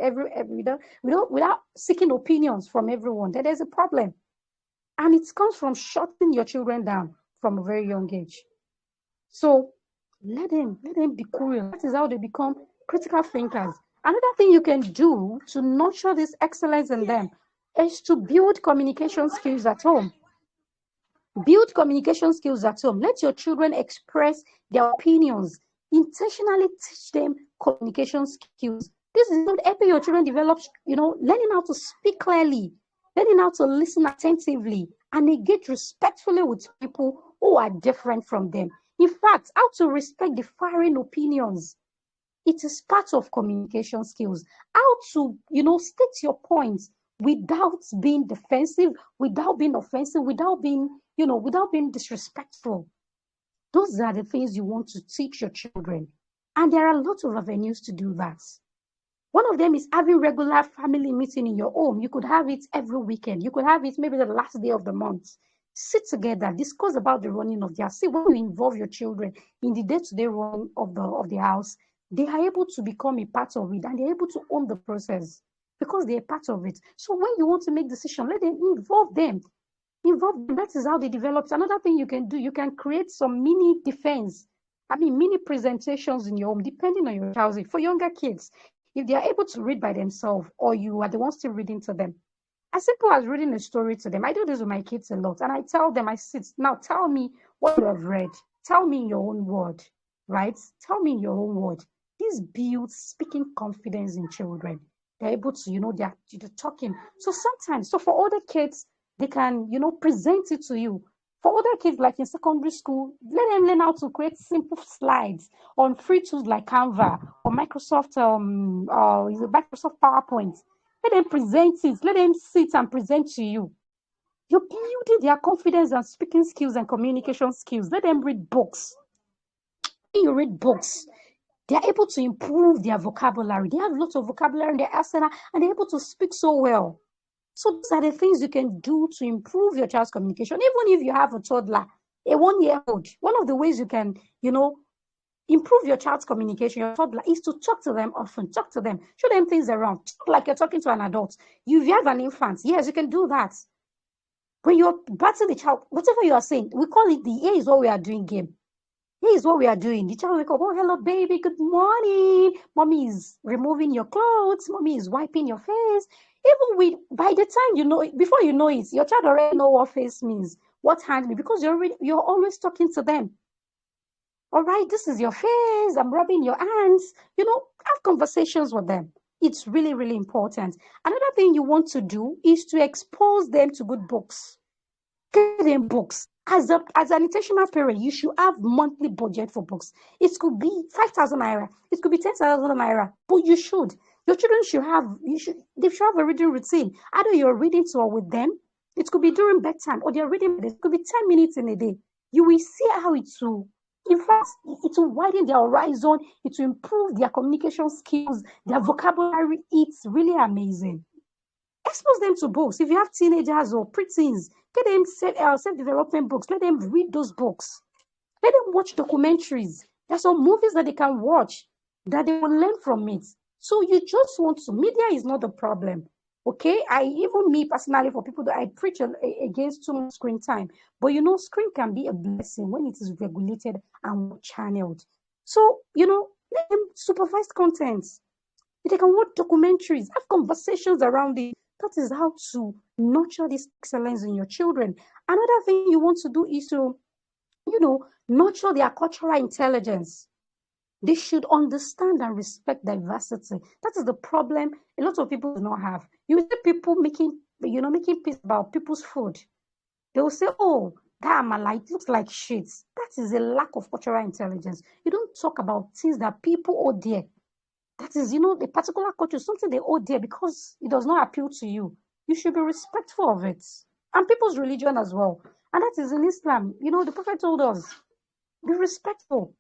without seeking opinions from everyone, then there's a problem. And it comes from shutting your children down from a very young age. So let them be curious. That is how they become critical thinkers. Another thing you can do to nurture this excellence in them is to build communication skills at home. Build communication skills at home. Let your children express their opinions. Intentionally teach them communication skills. This is not helping your children develop, learning how to speak clearly, learning how to listen attentively, and engage respectfully with people who are different from them. In fact, how to respect differing opinions. It is part of communication skills. How to, state your points without being defensive, without being offensive, without being disrespectful. Those are the things you want to teach your children. And there are lots of avenues to do that. One of them is having regular family meeting in your home. You could have it every weekend. You could have it maybe the last day of the month. Sit together, discuss about the running of the house. See, when you involve your children in the day-to-day run of the house, they are able to become a part of it and they're able to own the process because they're part of it. So when you want to make decisions, let them involve them. That is how they develop. Another thing you can do, you can create some mini mini presentations in your home, depending on your child's age. For younger kids, if they are able to read by themselves or you are the one still reading to them, as simple as reading a story to them. I do this with my kids a lot. And I tell them, now tell me what you have read. Tell me in your own word, right? Tell me in your own word. This builds speaking confidence in children. They're able to, they're talking. So for older kids, they can, present it to you. For older kids, like in secondary school, let them learn how to create simple slides on free tools like Canva or Microsoft PowerPoint. Let them present it. Let them sit and present to you. You're building their confidence and speaking skills and communication skills. Let them read books. When you read books, they're able to improve their vocabulary. They have lots of vocabulary in their arsenal and they're able to speak so well. So those are the things you can do to improve your child's communication. Even if you have a toddler, a 1-year-old, one of the ways you can, improve your child's communication, your toddler, is to talk to them often. Talk to them. Show them things around. Talk like you're talking to an adult. If you have an infant, yes, you can do that. When you're battling the child, whatever you are saying, we call it the here is what we are doing game. Here is what we are doing. The child will wake up, oh, hello, baby, good morning. Mommy is removing your clothes. Mommy is wiping your face. Even by the time before you know it, your child already know what face means, what hand means, because you're always talking to them. All right, this is your face. I'm rubbing your hands. Have conversations with them. It's really, really important. Another thing you want to do is to expose them to good books. Get them books. As an intentional parent, you should have monthly budget for books. It could be 5,000 naira, it could be 10,000 naira, but your children they should have a reading routine. Either you're reading to or with them, it could be during bedtime, or they're reading, it could be 10 minutes in a day. You will see how it will, in fact, it will widen their horizon, it will improve their communication skills, their vocabulary. It's really amazing. Expose them to books. If you have teenagers or preteens, get them self-development books. Let them read those books. Let them watch documentaries. There's some movies that they can watch that they will learn from it. So you just want to, media is not the problem. Okay, me personally, for people that I preach against too much screen time. But screen can be a blessing when it is regulated and channeled. So, let them supervise content. They can watch documentaries, have conversations around it. That is how to nurture this excellence in your children. Another thing you want to do is to, nurture their cultural intelligence. They should understand and respect diversity. That is the problem a lot of people do not have. You see people making peace about people's food. They will say, oh, that amala, it looks like shit. That is a lack of cultural intelligence. You don't talk about things that people owe dear. That is, the particular culture, something they owe dear because it does not appeal to you. You should be respectful of it. And people's religion as well. And that is in Islam. The Prophet told us, be respectful.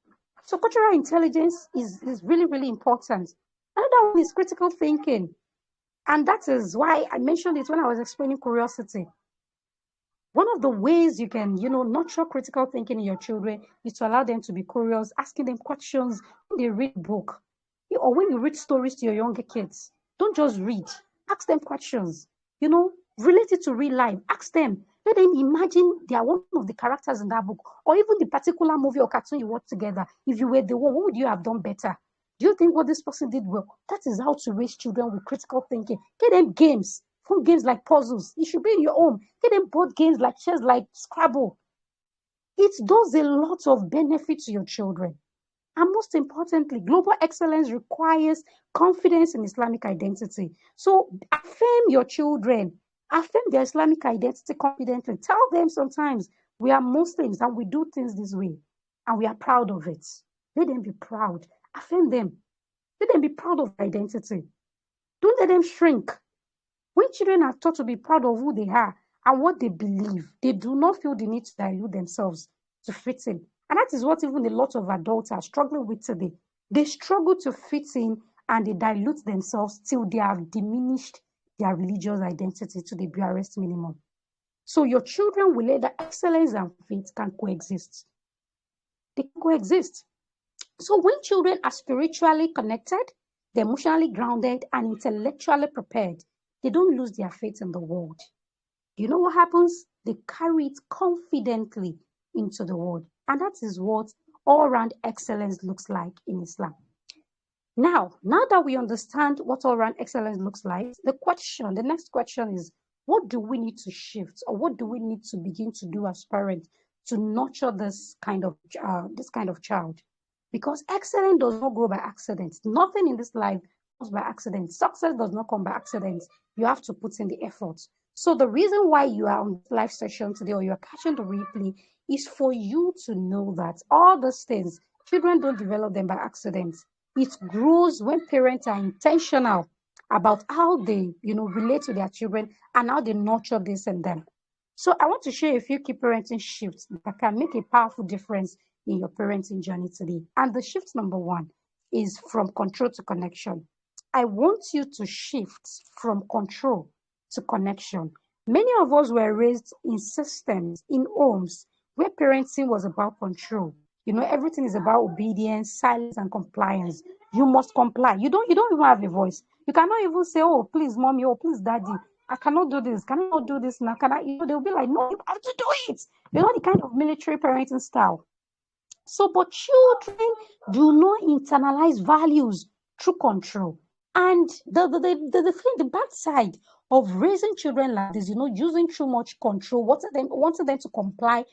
So cultural intelligence is really, really important. Another one is critical thinking. And that is why I mentioned it when I was explaining curiosity. One of the ways you can, nurture critical thinking in your children is to allow them to be curious, asking them questions when they read a book. Or when you read stories to your younger kids, don't just read. Ask them questions. Relate it to real life. Ask them. Let them imagine they are one of the characters in that book, or even the particular movie or cartoon you watch together. If you were the one, what would you have done better? Do you think what this person did well? That is how to raise children with critical thinking. Get them games, fun games like puzzles. It should be in your home. Get them board games like chess, like Scrabble. It does a lot of benefit to your children. And most importantly, global excellence requires confidence in Islamic identity. So affirm your children, affirm their Islamic identity confidently. Tell them sometimes we are Muslims and we do things this way and we are proud of it. Let them be proud. Affirm them. Let them be proud of their identity. Don't let them shrink. When children are taught to be proud of who they are and what they believe, they do not feel the need to dilute themselves to fit in. And that is what even a lot of adults are struggling with today. They struggle to fit in and they dilute themselves till they have diminished their religious identity to the barest minimum. So your children will learn that excellence and faith can coexist. They can coexist. So when children are spiritually connected, they're emotionally grounded and intellectually prepared, they don't lose their faith in the world. You know what happens? They carry it confidently into the world. And that is what all-round excellence looks like in Islam. Now that we understand what all-round excellence looks like, the next question is, what do we need to shift, or what do we need to begin to do as parents to nurture this kind of child? Because excellence does not grow by accident. Nothing in this life comes by accident. Success does not come by accident. You have to put in the effort. So the reason why you are on this live session today, or you're catching the replay, is for you to know that all these things, children don't develop them by accident. It grows when parents are intentional about how they, relate to their children and how they nurture this in them. So I want to share a few key parenting shifts that can make a powerful difference in your parenting journey today. And the shift number one is from control to connection. I want you to shift from control to connection. Many of us were raised in systems, in homes, where parenting was about control. Everything is about obedience, silence, and compliance. You must comply. You don't even have a voice. You cannot even say, oh, please, mommy, oh, please, daddy, I cannot do this. Can I not do this now? They'll be like, no, you have to do it. The kind of military parenting style. So, but children do not internalize values through control. And the bad side of raising children like this, using too much control, wanting them to comply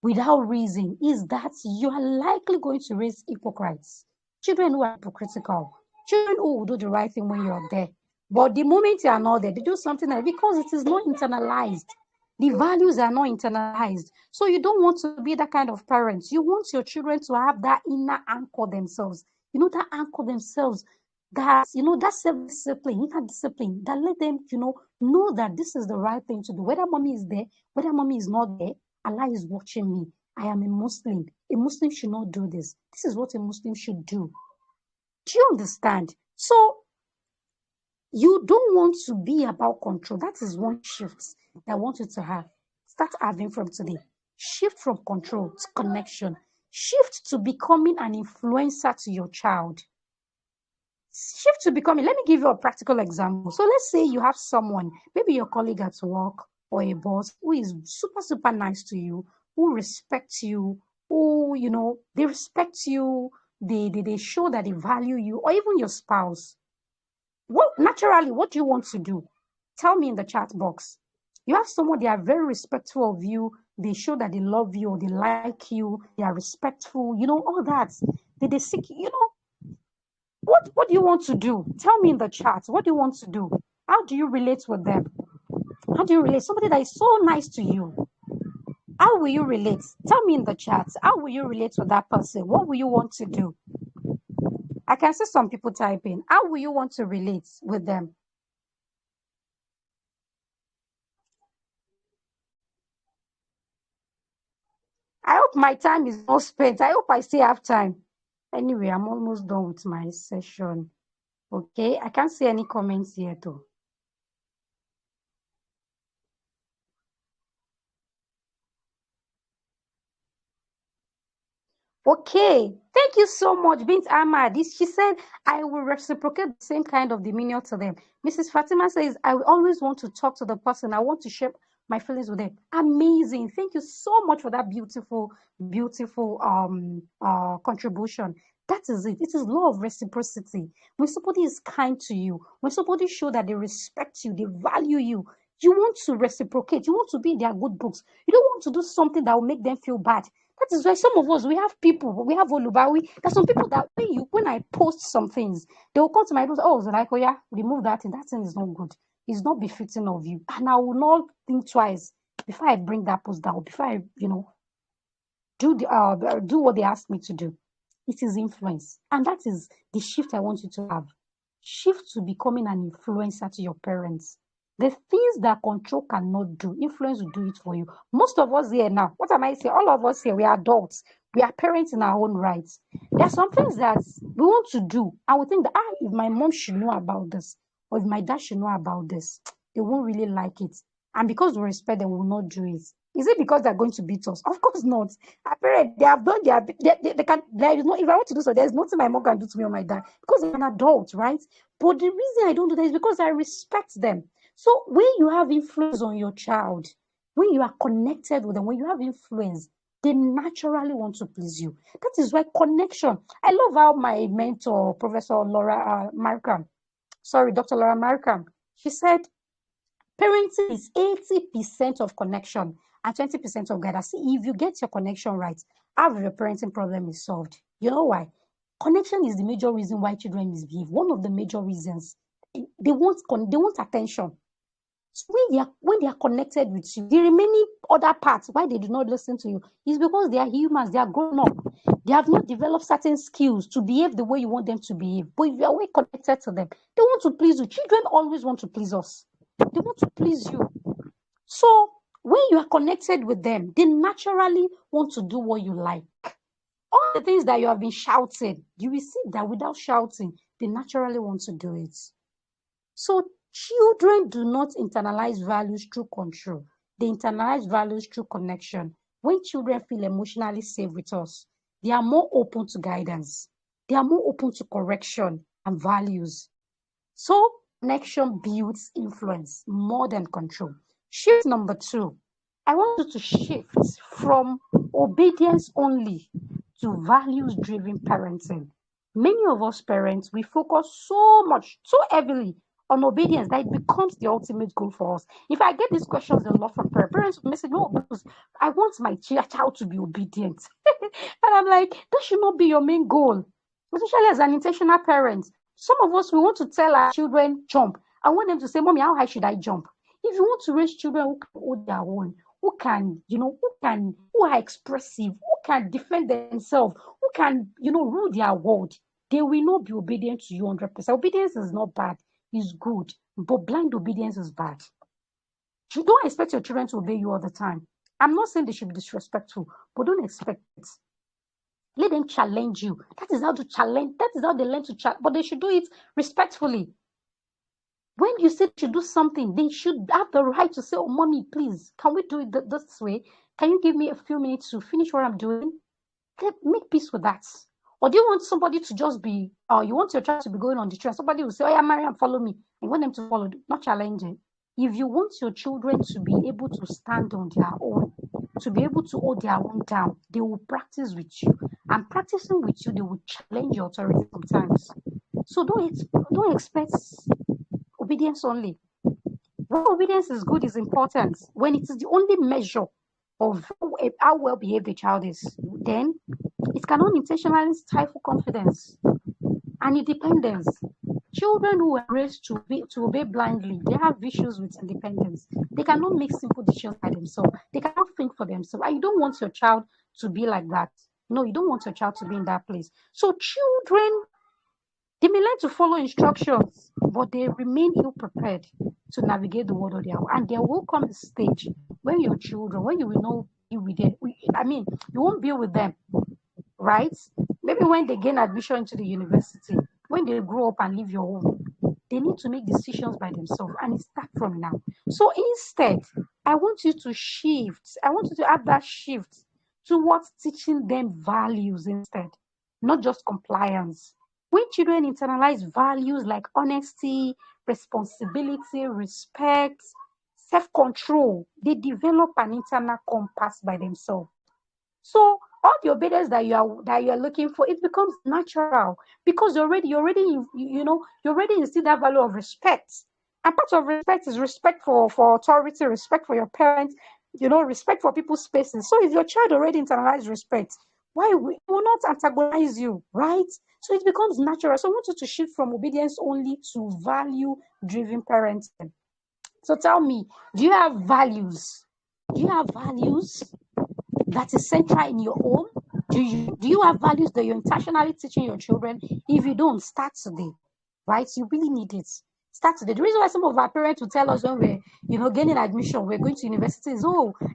without reason, is that you are likely going to raise hypocrites. Children who are hypocritical. Children who will do the right thing when you're there. But the moment you are not there, they do something else because it is not internalized. The values are not internalized. So you don't want to be that kind of parent. You want your children to have that inner anchor themselves. That anchor themselves, that, that self-discipline, inner discipline, that let them, know that this is the right thing to do. Whether mommy is there, whether mommy is not there, Allah is watching me. I am a Muslim. A Muslim should not do this. This is what a Muslim should do. Do you understand? So you don't want to be about control. That is one shift that I want you to have. Start having from today. Shift from control to connection. Shift to becoming an influencer to your child. Shift to becoming, let me give you a practical example. So let's say you have someone, maybe your colleague at work or a boss, who is super, super nice to you, who respects you, who, they respect you, they show that they value you, or even your spouse. What do you want to do? Tell me in the chat box. You have someone, they are very respectful of you, they show that they love you, or they like you, they are respectful, all that. They seek, what do you want to do? Tell me in the chat. What do you want to do? How do you relate with them? How do you relate? Somebody that is so nice to you. How will you relate? Tell me in the chat. How will you relate with that person? What will you want to do? I can see some people typing. How will you want to relate with them? I hope my time is not spent. I hope I still have time. Anyway, I'm almost done with my session. Okay, I can't see any comments here though. Okay, thank you so much, Bint Ahmad. She said, I will reciprocate the same kind of demeanor to them. Mrs. Fatima says, I will always want to talk to the person. I want to share my feelings with them. Amazing. Thank you so much for that beautiful, beautiful contribution. That is it. It is law of reciprocity. When somebody is kind to you, when somebody show that they respect you, they value you, you want to reciprocate. You want to be in their good books. You don't want to do something that will make them feel bad. That is why some of us, we have Olubawi. There's some people that when I post some things, they will come to my post, oh yeah, remove that thing. That thing is not good. It's not befitting of you. And I will not think twice before I bring that post down, before I, do what they ask me to do. It is influence. And that is the shift I want you to have. Shift to becoming an influencer to your parents. The things that control cannot do, influence will do it for you. Most of us here now, what am I saying? All of us here, we are adults. We are parents in our own rights. There are some things that we want to do, and we think that, if my mom should know about this, or if my dad should know about this, they won't really like it. And because we respect them, we will not do it. Is it because they're going to beat us? Of course not. Our parents, they have done they can, there is no, if I want to do so, there's nothing my mom can do to me or my dad, because I'm an adult, right? But the reason I don't do that is because I respect them. So when you have influence on your child, when you are connected with them, when you have influence, they naturally want to please you. That is why connection. I love how my mentor, Professor Laura Markham, Dr. Laura Markham, she said, parenting is 80% of connection and 20% of guidance. See, if you get your connection right, half of your parenting problem is solved. You know why? Connection is the major reason why children misbehave. One of the major reasons. They want attention. So when they are connected with you, the remaining other parts, why they do not listen to you, is because they are humans, they are grown up. They have not developed certain skills to behave the way you want them to behave. But if you are well connected to them, they want to please you. Children always want to please us. They want to please you. So when you are connected with them, they naturally want to do what you like. All the things that you have been shouting, you will see that without shouting, they naturally want to do it. So children do not internalize values through control. They internalize values through connection. When children feel emotionally safe with us, they are more open to guidance. They are more open to correction and values. So connection builds influence more than control. Shift number 2. I want you to shift from obedience only to values-driven parenting. Many of us parents, we focus so heavily on obedience that it becomes the ultimate goal for us. If I get these questions a lot from parents, message, no, because I want my child to be obedient. And I'm like, that should not be your main goal, especially as an intentional parent. Some of us, we want to tell our children, jump. I want them to say, Mommy, how high should I jump? If you want to raise children who can hold their own, who can, who are expressive, who can defend themselves, who can, rule their world, they will not be obedient to you 100%. Obedience is not bad, it's good, but blind obedience is bad. You don't expect your children to obey you all the time. I'm not saying they should be disrespectful, but don't expect it. Let them challenge you. That is how to challenge. That is how they learn to challenge. But they should do it respectfully. When you say they should do something, they should have the right to say, "Oh, mommy, please, can we do it this way? Can you give me a few minutes to finish what I'm doing?" Make peace with that. Or do you want somebody to just be, you want your child to be going on the train? Somebody will say, "Oh, yeah, Mariam, follow me." And you want them to follow, not challenging. If you want your children to be able to stand on their own, to be able to hold their own down, they will practice with you. And practicing with you, they will challenge your authority sometimes. So don't expect obedience only. When obedience is good, is important. When it is the only measure of how well behaved the child is, then it can unintentionally stifle confidence and independence. Children who are raised to obey blindly, they have issues with independence. They cannot make simple decisions by themselves. They cannot think for themselves. And you don't want your child to be like that. No, you don't want your child to be in that place. So children, they may learn to follow instructions, but they remain ill-prepared to navigate the world on their own. And there will come a stage when your children, when you will not be with them, you won't be with them, right? Maybe when they gain admission into the university, when they grow up and leave your home, they need to make decisions by themselves, and it starts from now. So instead, I want you to shift. I want you to have that shift towards teaching them values instead, not just compliance. When children internalize values like honesty, responsibility, respect, self-control, they develop an internal compass by themselves. So all the obedience that you are looking for, it becomes natural because you're already instill that value of respect. And part of respect is respect for authority, respect for your parents, respect for people's spaces. So if your child already internalized respect, why will not antagonize you, right? So it becomes natural. So I want you to shift from obedience only to value-driven parenting. So tell me, do you have values? Do you have values that is central in your home? Do you have values that you're intentionally teaching your children? If you don't, start today, right? You really need it. Start today. The reason why some of our parents will tell us when we're gaining admission, we're going to university is,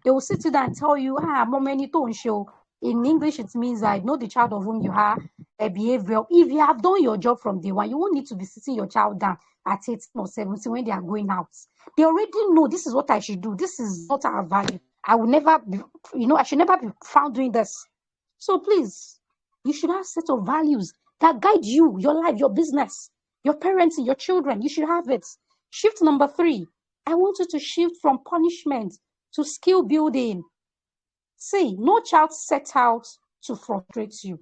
they will sit you down and tell you, mom, any don't show. In English, it means I know the child of whom you are, their behavior. If you have done your job from day one, you won't need to be sitting your child down at 18 or 17 when they are going out. They already know this is what I should do. This is not our value. I will never be, I should never be found doing this. So please, you should have a set of values that guide you, your life, your business, your parenting, your children. You should have it. Shift number 3. I want you to shift from punishment to skill building. See, no child set out to frustrate you.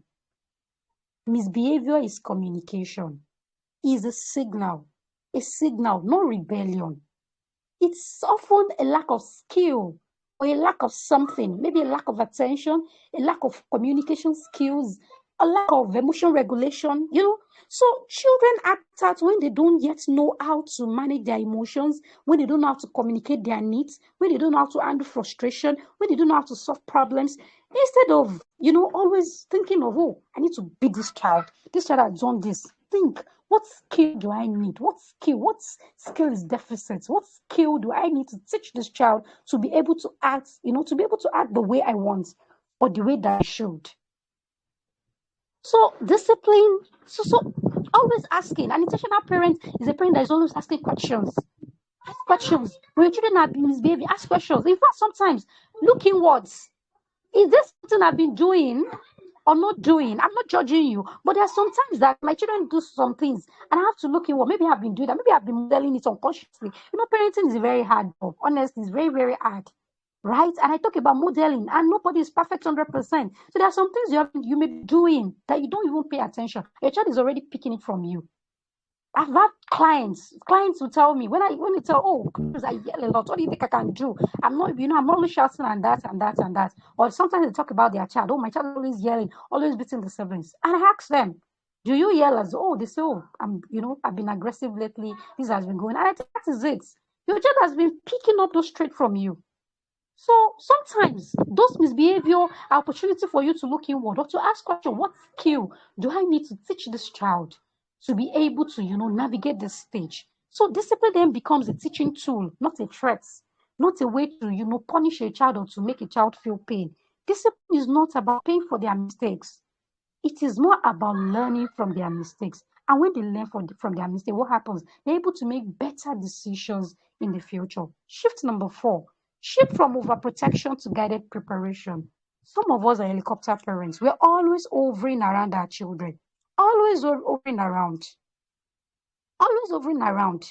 Misbehavior is communication. Is a signal, not rebellion. It's often a lack of skill or a lack of something, maybe a lack of attention, a lack of communication skills, a lack of emotion regulation, So children act out when they don't yet know how to manage their emotions, when they don't know how to communicate their needs, when they don't know how to handle frustration, when they don't know how to solve problems. Instead of, always thinking of, I need to beat this child. This child has done this. Think, what skill do I need? What skill is deficit? What skill do I need to teach this child to be able to act, to be able to act the way I want or the way that I should? So discipline, so always asking. An intentional parent is a parent that is always asking questions. Ask questions. When your children are misbehaving, ask questions. In fact, sometimes look inwards. Is this something I've been doing or not doing? I'm not judging you, but there are sometimes that my children do some things and I have to look inward. Maybe I've been doing that. Maybe I've been modeling it unconsciously. Parenting is very hard. Honestly, it's very, very hard. Right? And I talk about modeling, and nobody is perfect 100%. So there are some things you may be doing that you don't even pay attention. Your child is already picking it from you. I've had clients will tell me when you tell, I yell a lot. What do you think I can do? I'm not, I'm always shouting and that and that and that. Or sometimes they talk about their child. My child is always yelling, always beating the siblings. And I ask them, do you yell as? They say, I've been aggressive lately. This has been going. And I think that is it. Your child has been picking up those traits from you. So sometimes those misbehavior are opportunity for you to look inward or to ask question, what skill do I need to teach this child to be able to, navigate this stage? So discipline then becomes a teaching tool, not a threat, not a way to, punish a child or to make a child feel pain. Discipline is not about paying for their mistakes. It is more about learning from their mistakes. And when they learn from their mistakes, what happens? They're able to make better decisions in the future. Shift number 4. Shift from overprotection to guided preparation. Some of us are helicopter parents. We're always hovering around our children. Always hovering around. Always hovering around.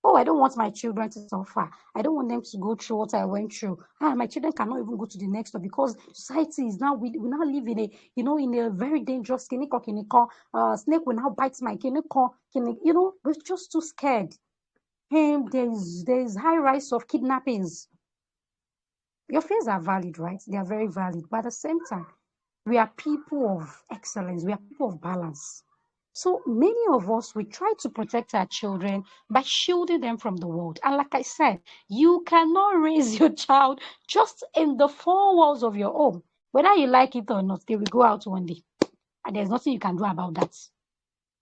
Oh, I don't want my children to suffer. I don't want them to go through what I went through. My children cannot even go to the next one because society is now, we now live in a, in a very dangerous snake will now bite my we're just too scared. There's high rise of kidnappings. Your fears are valid, right? They are very valid. But at the same time, we are people of excellence. We are people of balance. So many of us, we try to protect our children by shielding them from the world. And like I said, you cannot raise your child just in the 4 walls of your home. Whether you like it or not, they will go out one day. And there's nothing you can do about that.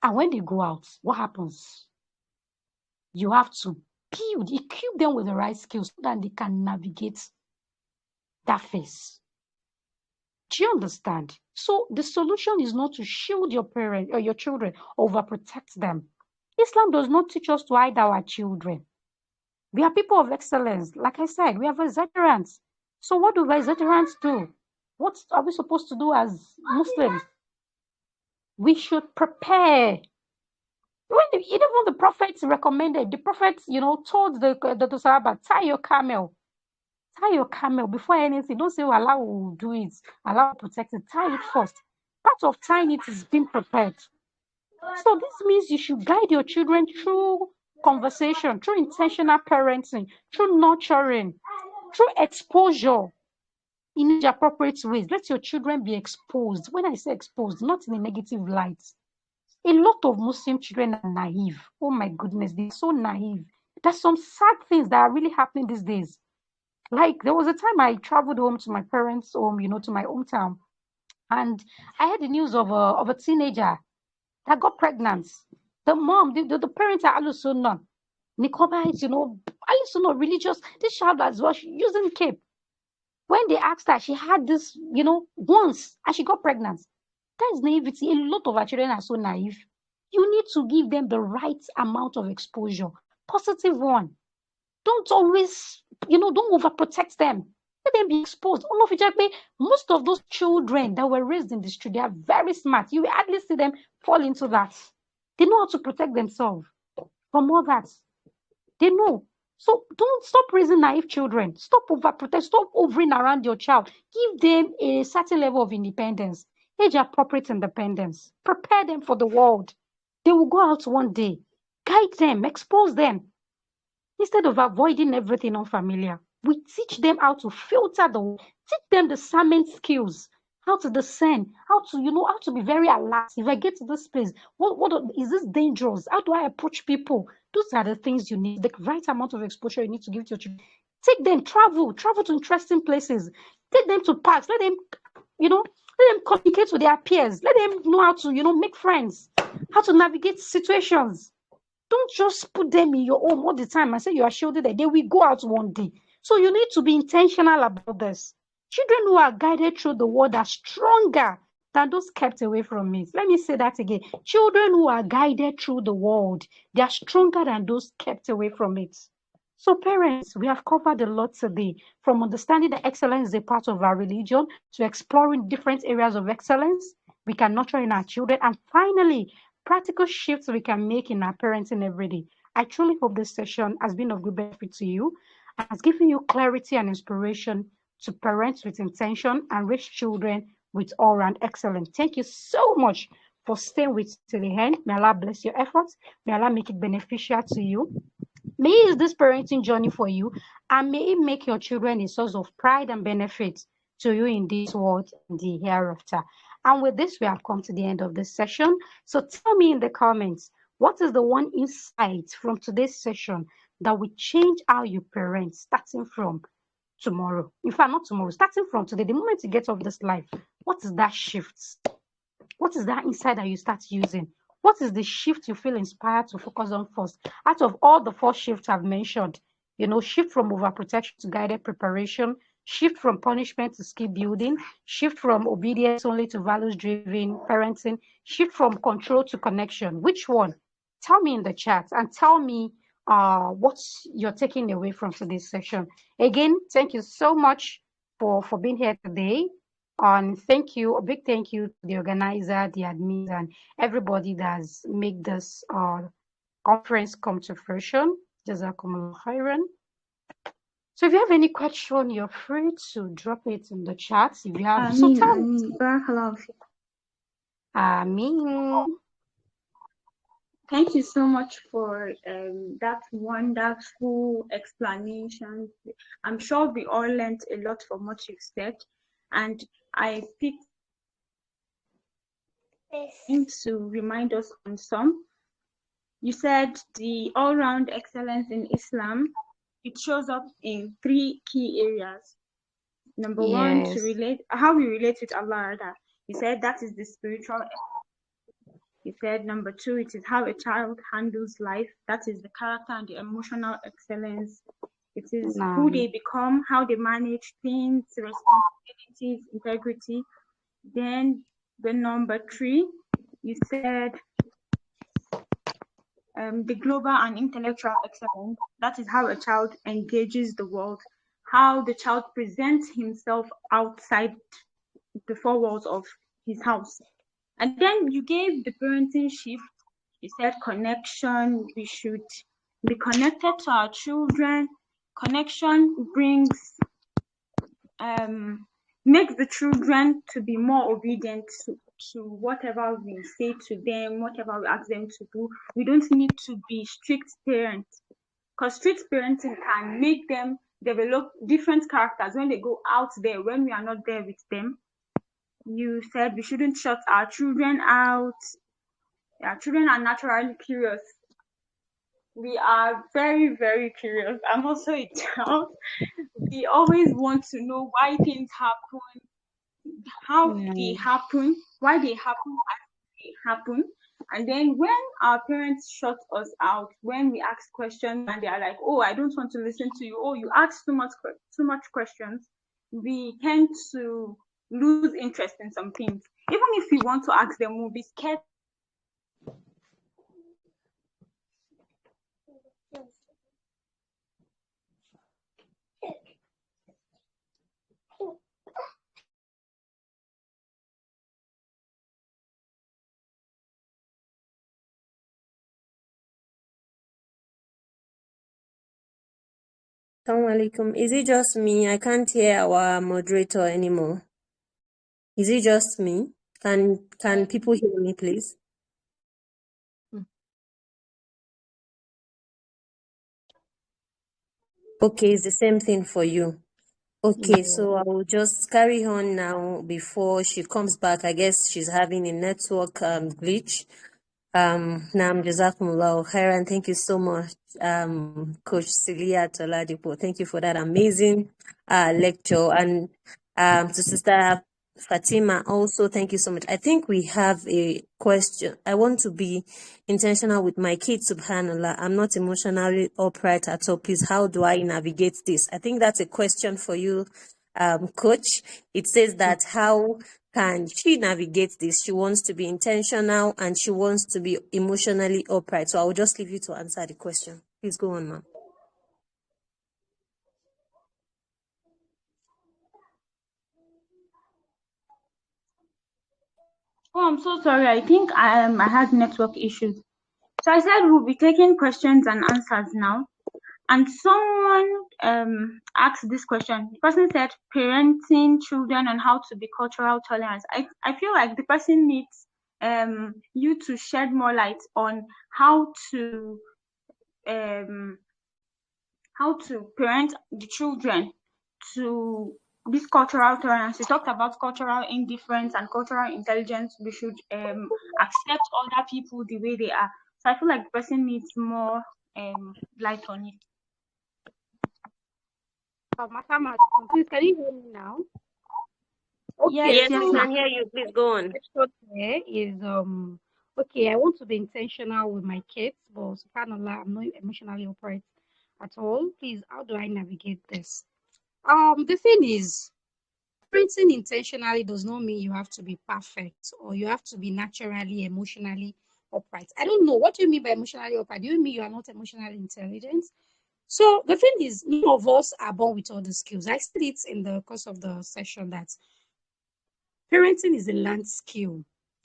And when they go out, what happens? You have to equip them with the right skills so that they can navigate that phase. Do you understand? So the solution is not to shield your parents or your children, overprotect them. Islam does not teach us to hide our children. We are people of excellence. Like I said, we are Vicegerents. So what do Vicegerents do? What are we supposed to do as Muslims? We should prepare. Even when the prophets recommended, the prophets, told the Sahaba, tie your camel. Tie your camel before anything. Don't say, Allah will do it. Allah will protect it. Tie it first. Part of tying it is being prepared. So this means you should guide your children through conversation, through intentional parenting, through nurturing, through exposure in the appropriate ways. Let your children be exposed. When I say exposed, not in a negative light. A lot of Muslim children are naive. Oh my goodness, they're so naive. There's some sad things that are really happening these days. Like there was a time I traveled home to my parents' home, to my hometown, and I heard the news of a teenager that got pregnant. The mom, the parents are Alusuna, Nicobites, Alusuna religious. This child was using cape. When they asked her, she had this, once, and she got pregnant. That is naivety. A lot of our children are so naive. You need to give them the right amount of exposure. Positive one. Don't always, don't overprotect them. Let them be exposed. Most of those children that were raised in the street, they are very smart. You will hardly see them fall into that. They know how to protect themselves from all that. They know. So don't stop raising naive children. Stop overprotect. Stop hovering around your child. Give them a certain level of independence. Age-appropriate independence. Prepare them for the world. They will go out one day. Guide them. Expose them. Instead of avoiding everything unfamiliar, we teach them how to filter teach them the discernment skills, how to discern, how to be very alert. If I get to this place, what is this dangerous? How do I approach people? Those are the things you need, the right amount of exposure you need to give to your children. Take them, travel to interesting places. Take them to parks. Let them, let them communicate with their peers. Let them know how to, make friends, how to navigate situations. Don't just put them in your home all the time and say you are shielded that they will go out one day. So you need to be intentional about this. Children who are guided through the world are stronger than those kept away from it. Let me say that again. Children who are guided through the world, they are stronger than those kept away from it. So parents, we have covered a lot today, from understanding that excellence is a part of our religion to exploring different areas of excellence we can nurture in our children, and finally, practical shifts we can make in our parenting every day. I truly hope this session has been of good benefit to you and has given you clarity and inspiration to parent with intention and raise children with all-round excellence. Thank you so much for staying with till the end. May Allah bless your efforts. May Allah make it beneficial to you. May He use this parenting journey for you, and may it make your children a source of pride and benefit to you in this world and the hereafter. And with this, we have come to the end of this session. So tell me in the comments, What is the one insight from today's session that will change how you parent starting from tomorrow? In fact, not tomorrow, starting from today, the moment you get off this life, what is that shift? What is that insight that you start using? What is the shift you feel inspired to focus on first? Out of all the 4 shifts I've mentioned, shift from overprotection to guided preparation, shift from punishment to skill building, shift from obedience only to values-driven parenting, shift from control to connection. Which one? Tell me in the chat and tell me what you're taking away from today's session. Again, thank you so much for being here today. And thank you, a big thank you to the organizer, the admins, and everybody that's made this conference come to fruition. Jazakumullah khairan. So if you have any question, you're free to drop it in the chat. If you have, so tell me. Ameen. Thank you so much for that wonderful explanation. I'm sure we all learned a lot from what you've said, and I picked to remind us on some. You said the all-round excellence in Islam, it shows up in 3 key areas. Number one, how we relate with Allah. You said that is the spiritual. You said number 2, it is how a child handles life. That is the character and the emotional excellence. It is who they become, how they manage things, responsibilities, integrity. Then the number 3, you said the global and intellectual excellence. That is how a child engages the world, how the child presents himself outside the 4 walls of his house. And then you gave the parenting shift. You said connection, we should be connected to our children. Connection makes the children to be more obedient to whatever we say to them, whatever we ask them to do. We don't need to be strict parents, because strict parenting can make them develop different characters when they go out there, when we are not there with them. You said we shouldn't shut our children out. Our children are naturally curious. We are very, very curious. I'm also a child. We always want to know why things happen, how they happen, why they happen, as they happen. And then when our parents shut us out, when we ask questions and they are like, oh, I don't want to listen to you. Oh, you ask too much questions. We tend to lose interest in some things. Even if we want to ask them, we'll be scared. Assalamu alaikum. Is it just me? I can't hear our moderator anymore. Is it just me? Can people hear me, please? Okay, it's the same thing for you. Okay, so I will just carry on now before she comes back. I guess she's having a network glitch. Naam Jazakumullahu khairan. Thank you so much, Coach Celia Toladipo. Thank you for that amazing lecture. And to Sister Fatima also, thank you so much. I think we have a question. I want to be intentional with my kids, subhanAllah. I'm not emotionally upright at all. Please, how do I navigate this? I think that's a question for you, Coach. It says that how can she navigate this? She wants to be intentional and she wants to be emotionally upright. So I will just leave you to answer the question. Please go on, ma'am. Oh, I'm so sorry. I think I had network issues. So I said we'll be taking questions and answers now. And someone asked this question. The person said parenting children and how to be cultural tolerant. I feel like the person needs you to shed more light on how to parent the children to this cultural tolerance. We talked about cultural indifference and cultural intelligence. We should accept other people the way they are. So I feel like the person needs more light on it. Please, can you hear me now? Yes, Yes, yes, we ma. can hear you. Please go on. Question here is okay, I want to be intentional with my kids, but subhanallah, I'm not emotionally upright at all. Please, how do I navigate this? The thing is, parenting intentionally does not mean you have to be perfect or you have to be naturally emotionally upright. I don't know. What do you mean by emotionally upright? Do you mean you are not emotionally intelligent? So the thing is, none of us are born with all the skills. I said it in the course of the session that parenting is a learned skill.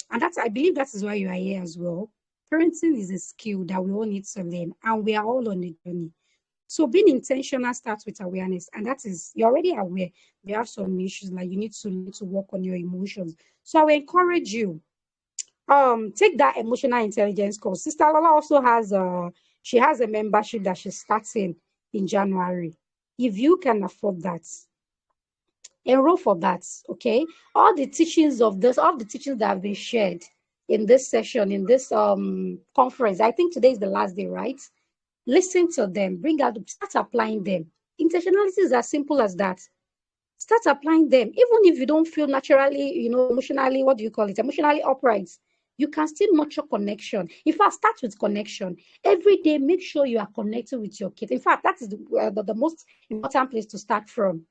And that's, I believe that is why you are here as well. Parenting is a skill that we all need to learn, and we are all on a journey. So being intentional starts with awareness, and that is, you're already aware you have some issues, like you need to work on your emotions. So I will encourage you, take that emotional intelligence course. Sister Lola also has she has a membership that she's starting in January. If you can afford that, enroll for that. Okay, all the teachings that have been shared in this session, in this conference, I think today is the last day, right? Listen to them, start applying them. Intentionality is as simple as that. Start applying them. Even if you don't feel naturally, emotionally, what do you call it, emotionally upright, you can still nurture connection. In fact, start with connection. Every day, make sure you are connected with your kids. In fact, that is the most important place to start from.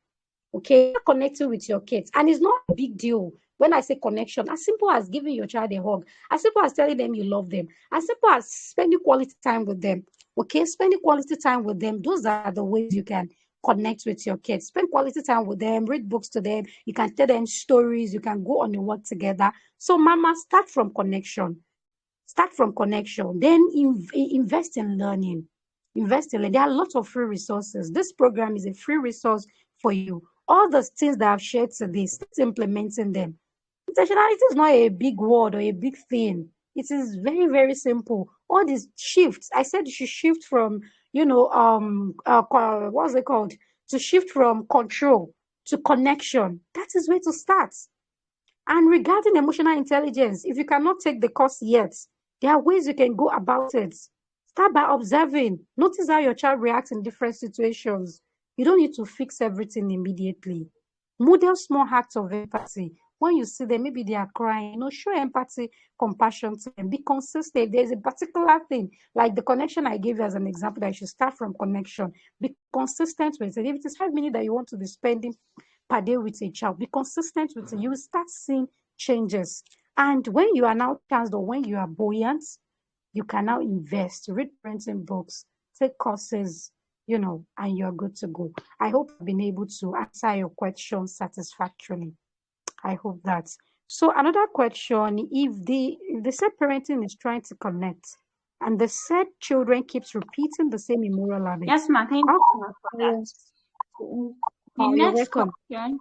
Okay, connecting with your kids. And it's not a big deal when I say connection. As simple as giving your child a hug, as simple as telling them you love them, as simple as spending quality time with them. Okay, spending quality time with them. Those are the ways you can connect with your kids. Spend quality time with them, read books to them. You can tell them stories. You can go on your work together. So, mama, start from connection. Start from connection. Then invest in learning. Invest in learning. There are lots of free resources. This program is a free resource for you. All the things that I've shared today, start implementing them. Intentionality is not a big word or a big thing. It is very, very simple. All these shifts, I said you should shift from, what's it called? To shift from control to connection. That is where to start. And regarding emotional intelligence, if you cannot take the course yet, there are ways you can go about it. Start by observing. Notice how your child reacts in different situations. You don't need to fix everything immediately. Model small acts of empathy. When you see them, maybe they are crying, show empathy, compassion to them. Be consistent. There's a particular thing, like the connection I gave you as an example, that you should start from connection. Be consistent with it. If it is 5 minutes that you want to be spending per day with a child, be consistent with it. You will start seeing changes. And when you are now chanced, or when you are buoyant, you can now invest, read parenting books, take courses, and you're good to go. I hope I've been able to answer your question satisfactorily. I hope that. So another question, if the said parenting is trying to connect and the said children keeps repeating the same immoral habits. Yes, ma. Thank how you can for that. parents- The you're next welcome. question.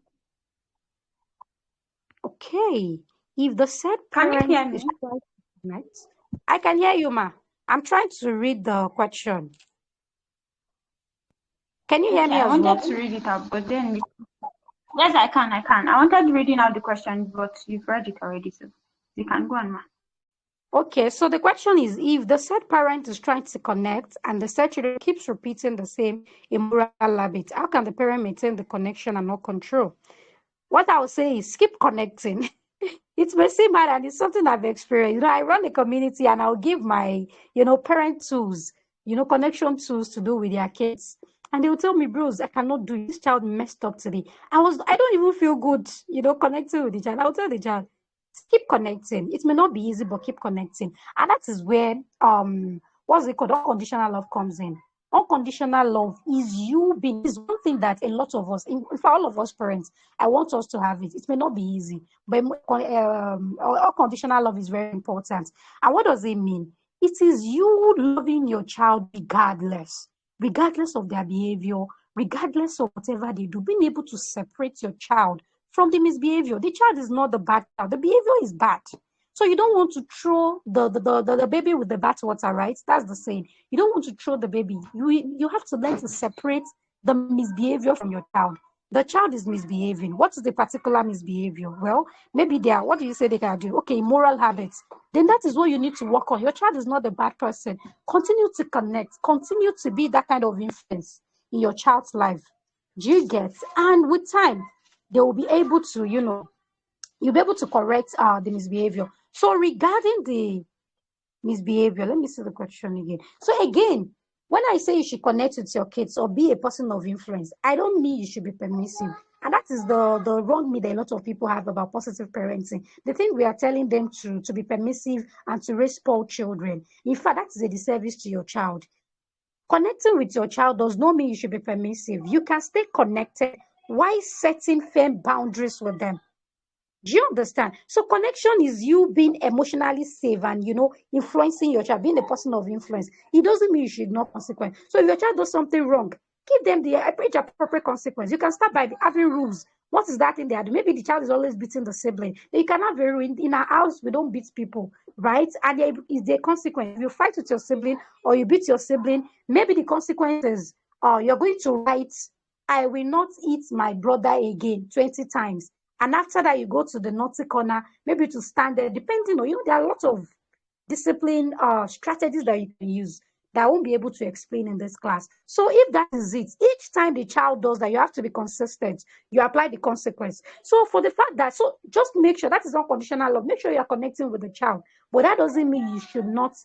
Okay. If the said Can you parent hear is me? trying to connect, I can hear you, ma. I'm trying to read the question. Can you hear Okay, me I as well? wanted to read it out, but then yes, I can. I wanted reading out the question, but you've read it already, so you can go on, ma. Okay, so the question is, if the said parent is trying to connect and the said children keeps repeating the same immoral habit, how can the parent maintain the connection and not control? What I would say is keep connecting. It may seem bad, and it's something I've experienced. I run a community and I'll give my, parent tools, connection tools to do with their kids. And they will tell me, bros, I cannot do it. This child messed up today. I don't even feel good, connecting with the child. I'll tell the child, keep connecting. It may not be easy, but keep connecting. And that is where, what's it called? Unconditional love comes in. Unconditional love is one thing that a lot of us, for all of us parents, I want us to have it. It may not be easy, but unconditional love is very important. And what does it mean? It is you loving your child regardless of their behavior, regardless of whatever they do, being able to separate your child from the misbehavior. The child is not the bad child. The behavior is bad. So you don't want to throw the baby with the bathwater, right? That's the saying. You don't want to throw the baby. You have to learn to separate the misbehavior from your child. The child is misbehaving. What is the particular misbehavior? Well, maybe they are, what do you say they can do? Okay, immoral habits. Then that is what you need to work on. Your child is not a bad person. Continue to connect. Continue to be that kind of influence in your child's life. Do you get? And with time, they will be able to, you'll be able to correct the misbehavior. So regarding the misbehavior, let me see the question again. So again, when I say you should connect with your kids or be a person of influence, I don't mean you should be permissive. And that is the wrong myth that a lot of people have about positive parenting. They think we are telling them to be permissive and to raise spoiled children. In fact, that is a disservice to your child. Connecting with your child does not mean you should be permissive. You can stay connected while setting firm boundaries with them. Do you understand? So connection is you being emotionally safe and, influencing your child, being a person of influence. It doesn't mean you should ignore consequence. So if your child does something wrong, give them the appropriate consequence. You can start by having rules. What is that thing they are doing? Maybe the child is always beating the sibling. You can have in our house, we don't beat people, right? And there is the consequence. If you fight with your sibling or you beat your sibling, maybe the consequences are you're going to write, I will not eat my brother again 20 times. And after that, you go to the naughty corner, maybe to stand there, depending on, there are a lot of discipline strategies that you can use that I won't be able to explain in this class. So if that is it, each time the child does that, you have to be consistent. You apply the consequence. So for the fact that, so just make sure that is unconditional love. Make sure you are connecting with the child. But that doesn't mean you should not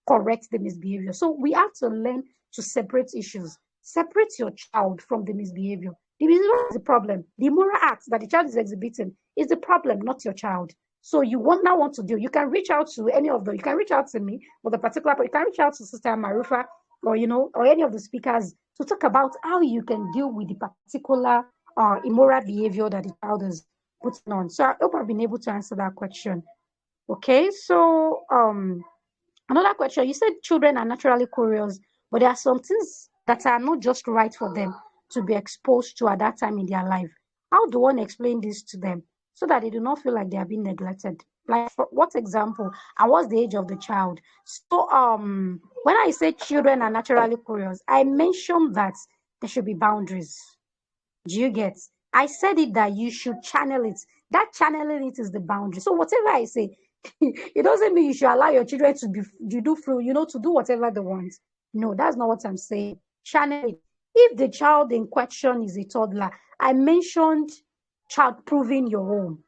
correct the misbehavior. So we have to learn to separate issues. Separate your child from the misbehavior. The misbehavior is the problem. The moral acts that the child is exhibiting is the problem, not your child. So you now want to do, you can reach out to any of them. You can reach out to me with a particular, you can reach out to Sister Marufa or, or any of the speakers to talk about how you can deal with the particular immoral behavior that the child is putting on. So I hope I've been able to answer that question. Okay, so another question, you said children are naturally curious, but there are some things that are not just right for them to be exposed to at that time in their life. How do one explain this to them so that they do not feel like they are being neglected? Like, for what example, and what's the age of the child? So when I say children are naturally curious, I mentioned that there should be boundaries. Do you get? I said it that you should channel it. That channeling it is the boundary. So whatever I say, it doesn't mean you should allow your children to to do whatever they want. No, that's not what I'm saying. Channel it. If the child in question is a toddler, I mentioned child proving your home.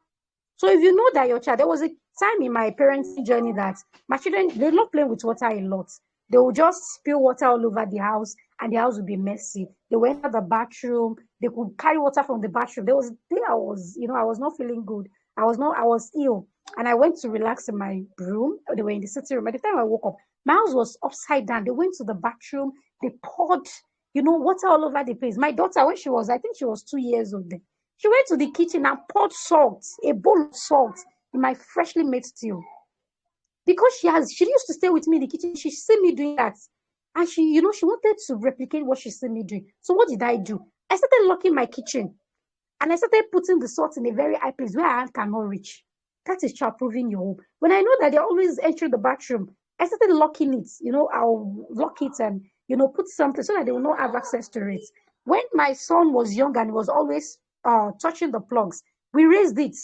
So if you know that your child, there was a time in my parenting journey that my children, they love playing with water a lot. They will just spill water all over the house and the house will be messy. They went to the bathroom. They could carry water from the bathroom. There was a day I was, I was not feeling good. I was ill. And I went to relax in my room. They were in the sitting room. By the time I woke up, my house was upside down. They went to the bathroom. They poured, water all over the place. My daughter, when I think she was 2 years old then, she went to the kitchen and poured salt, a bowl of salt, in my freshly made stew. Because she used to stay with me in the kitchen. She see me doing that. And she wanted to replicate what she see me doing. So what did I do? I started locking my kitchen. And I started putting the salt in a very high place where our hand cannot reach. That is child-proofing your home. When I know that they're always entering the bathroom, I started locking it. I'll lock it and, put something so that they will not have access to it. When my son was young and was always touching the plugs, we raised it.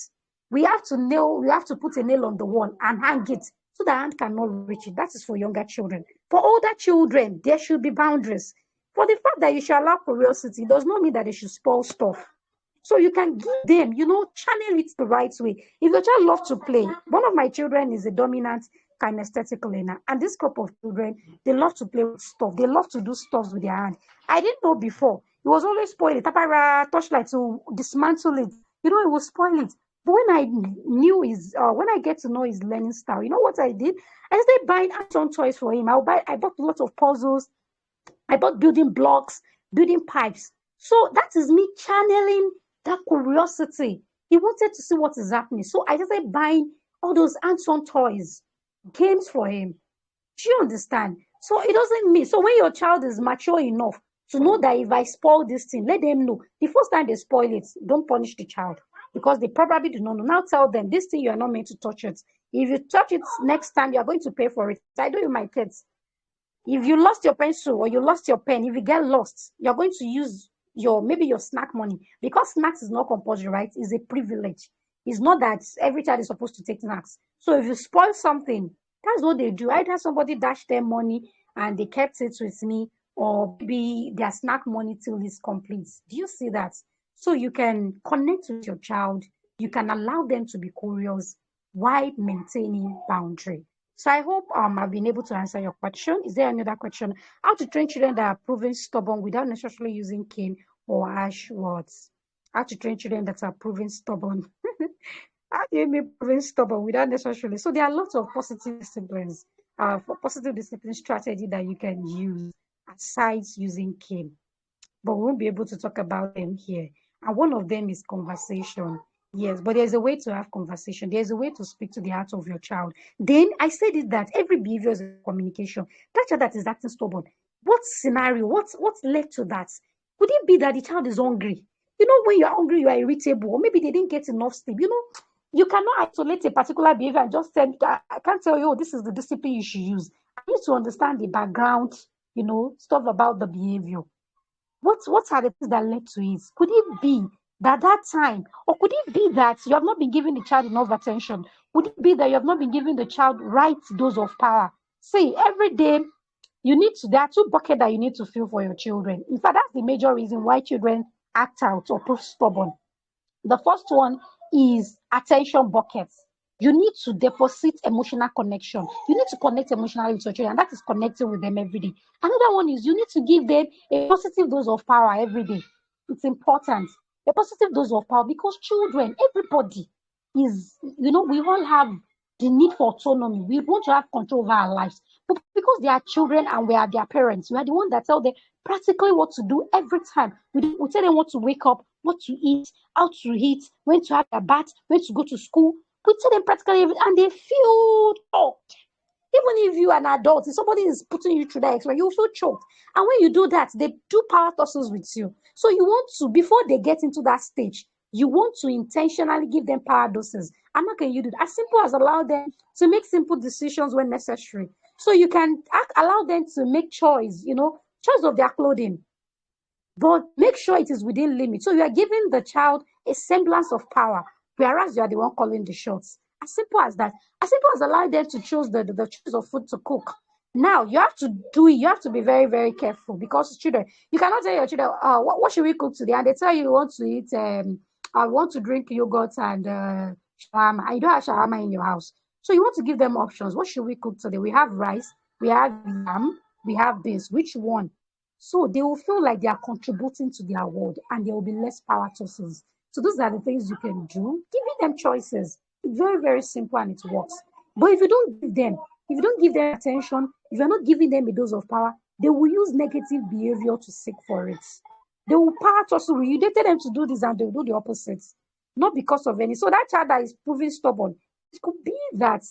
We have to put a nail on the wall and hang it so the hand cannot reach it. That is for younger children. For older children, there should be boundaries. For the fact that you should allow curiosity does not mean that they should spoil stuff. So you can give them, channel it the right way. If your child loves to play, one of my children is a dominant kinesthetic learner. And this group of children, they love to play with stuff. They love to do stuff with their hand. I didn't know before. He was always spoiling it. Tapara, torchlight to dismantle it. It will spoil it. But when I get to know his learning style, you know what I did? I started buying hands-on toys for him. I bought lots of puzzles. I bought building blocks, building pipes. So that is me channeling that curiosity. He wanted to see what is happening. So I started buying all those hands-on toys, games for him. Do you understand? So it doesn't mean, so when your child is mature enough to know that if I spoil this thing, let them know. The first time they spoil it, don't punish the child because they probably do not know. Now tell them, this thing, you are not meant to touch it. If you touch it next time, you are going to pay for it. I do it with my kids. If you lost your pencil or you lost your pen, if you get lost, you're going to use maybe your snack money, because snacks is not compulsory, right? It's a privilege. It's not that every child is supposed to take snacks. So if you spoil something, that's what they do. Either somebody dashed their money and they kept it with me, or maybe their snack money till it's complete. Do you see that? So you can connect with your child. You can allow them to be curious while maintaining boundary. So I hope I've been able to answer your question. Is there any other question? How to train children that are proven stubborn without necessarily using cane or harsh words? How to train children that are proven stubborn? How do you mean proven stubborn without necessarily? So there are lots of positive disciplines, for positive discipline strategy that you can use aside using cane, but we won't be able to talk about them here. And one of them is conversation. Yes, but there's a way to have conversation. There's a way to speak to the heart of your child. Then I said it that every behavior is communication. That child that is acting stubborn, what scenario, what led to that? Could it be that the child is hungry? You know, when you're hungry, you are irritable, or maybe they didn't get enough sleep. You know, you cannot isolate a particular behavior and just say, I can't tell you, oh, this is the discipline you should use. I need to understand the background, stuff about the behavior. What are the things that led to it? Could it be that time, or could it be that you have not been giving the child enough attention? Could it be that you have not been giving the child right dose of power? See, every day there are two buckets that you need to fill for your children. In fact, that's the major reason why children act out or prove stubborn. The first one is attention buckets. You need to deposit emotional connection. You need to connect emotionally with your children, and that is connecting with them every day. Another one is you need to give them a positive dose of power every day. It's important. A positive dose of power, because children, everybody is, we all have the need for autonomy. We want to have control over our lives. But because they are children and we are their parents, we are the one that tell them practically what to do every time. We tell them what to wake up, what to eat, how to eat, when to have a bath, when to go to school. We tell them practically everything, and they feel choked. Even if you are an adult, if somebody is putting you through that experience, you feel choked. And when you do that, they do power tussles with you. So you want to, before they get into that stage, you want to intentionally give them power doses. And how can you do that? As simple as allow them to make simple decisions when necessary. So you can allow them to make choice of their clothing, but make sure it is within limits. So you are giving the child a semblance of power, whereas you are the one calling the shots. As simple as that. As simple as allowing them to choose the choice of food to cook. Now you have to do it. You have to be very, very careful, because children, you cannot tell your children, what should we cook today? And they tell you want to eat, I want to drink yogurt and shawarma. And you don't have shawarma in your house. So you want to give them options. What should we cook today? We have rice, we have yam, we have beans. Which one? So they will feel like they are contributing to their world, and there will be less power tussles. So those are the things you can do, giving them choices. It's very, very simple, and it works. But if you don't give them attention, if you're not giving them a dose of power, they will use negative behavior to seek for it. They will power tussle. You dated them to do this, and they will do the opposite. Not because of any. So that child that is proving stubborn, it could be that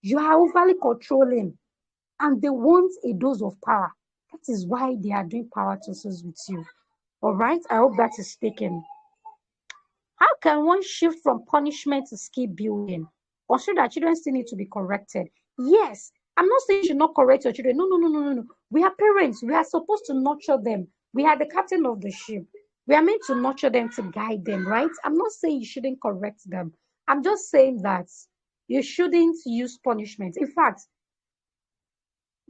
you are overly controlling, and they want a dose of power. That is why they are doing power tussles with you. All right? I hope that is taken. How can one shift from punishment to skill building? Consider that children still need to be corrected. Yes, I'm not saying you should not correct your children. No. We are parents. We are supposed to nurture them. We are the captain of the ship. We are meant to nurture them, to guide them, right? I'm not saying you shouldn't correct them. I'm just saying that you shouldn't use punishment. In fact,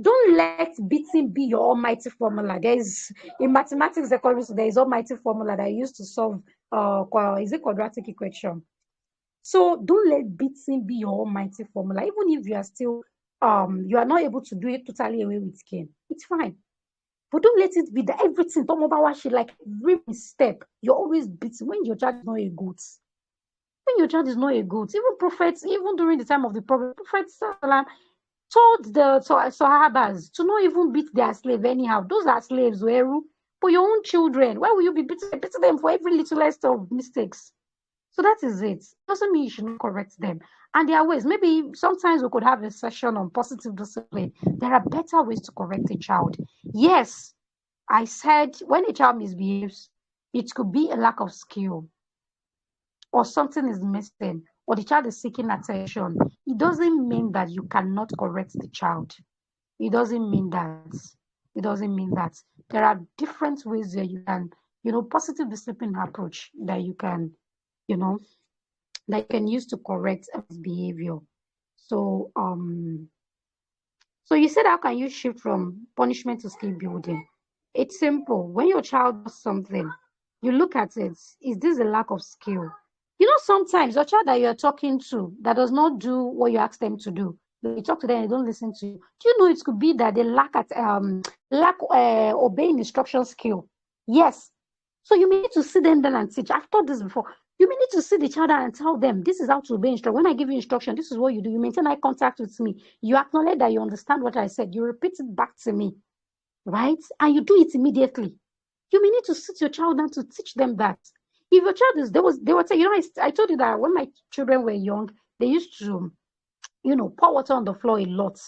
don't let beating be your almighty formula. There's in mathematics, there is almighty formula that I used to solve is a quadratic equation. So don't let beating be your almighty formula. Even if you are still you are not able to do it totally away with cane, it's fine. But don't let it be that everything, like every step, you're always beating when your child is not a goat. When your child is not a goat, even prophets, even during the time of the prophet, told the Sahabas to not even beat their slave anyhow. Those are slaves, Weru. For your own children, why will you be beating them for every littlest of mistakes? So that is it. Doesn't mean you should not correct them. And there are ways. Maybe sometimes we could have a session on positive discipline. There are better ways to correct a child. Yes, I said when a child misbehaves, it could be a lack of skill, or something is missing, or the child is seeking attention. It doesn't mean that you cannot correct the child. It doesn't mean that. There are different ways where you positive discipline approach that you can, you know, that you can use to correct behavior. So, so you said, how can you shift from punishment to skill building? It's simple. When your child does something, you look at it. Is this a lack of skill? Sometimes your child that you're talking to that does not do what you ask them to do, you talk to them, they don't listen to you. Do you know it could be that they lack obeying instruction skill? Yes. So you may need to sit them down and teach. I've taught this before. You may need to sit the child down and tell them, this is how to obey instruction. When I give you instruction, this is what you do. You maintain eye contact with me. You acknowledge that you understand what I said. You repeat it back to me, right? And you do it immediately. You may need to sit your child down to teach them that. If your child is, they would say, I told you that when my children were young, they used to, pour water on the floor a lot.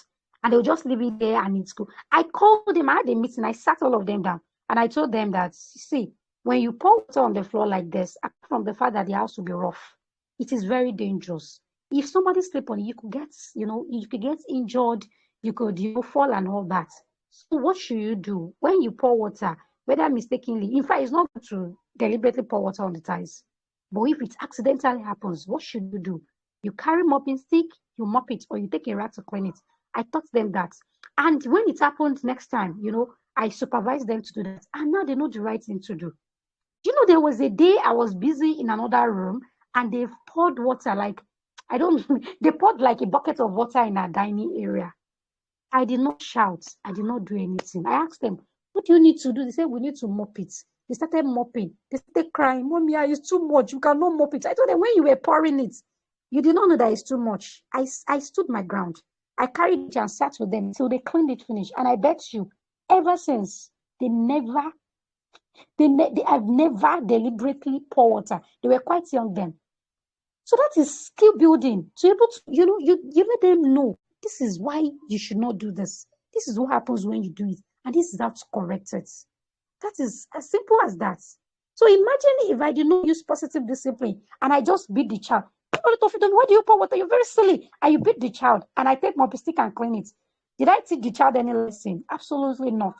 And they'll just leave it there and in school. I called them, I had a meeting, I sat all of them down. And I told them that, see, when you pour water on the floor like this, apart from the fact that the house will be rough, it is very dangerous. If somebody slip on you, you could get injured, you could, fall and all that. So what should you do when you pour water, whether mistakenly? In fact, it's not good to deliberately pour water on the tiles. But if it accidentally happens, what should you do? You carry mopping stick, you mop it, or you take a rag to clean it. I taught them that. And when it happens next time, I supervise them to do that. And now they know the right thing to do. There was a day I was busy in another room and they poured water they poured like a bucket of water in our dining area. I did not shout. I did not do anything. I asked them, what do you need to do? They said, we need to mop it. They started mopping. They started crying, Mommy, it's too much. You cannot mop it. I told them, when you were pouring it, you did not know that it's too much. I stood my ground. I carried it and sat with them till they cleaned it finished. And I bet you, ever since, they have never deliberately poured water. They were quite young then. So that is skill building. To be able to, you let them know, this is why you should not do this. This is what happens when you do it. And this is how to correct it. That is as simple as that. So imagine if I did not use positive discipline and I just beat the child. Why do you pour water? You're very silly. And you beat the child and I take my stick and clean it. Did I teach the child any lesson? Absolutely not.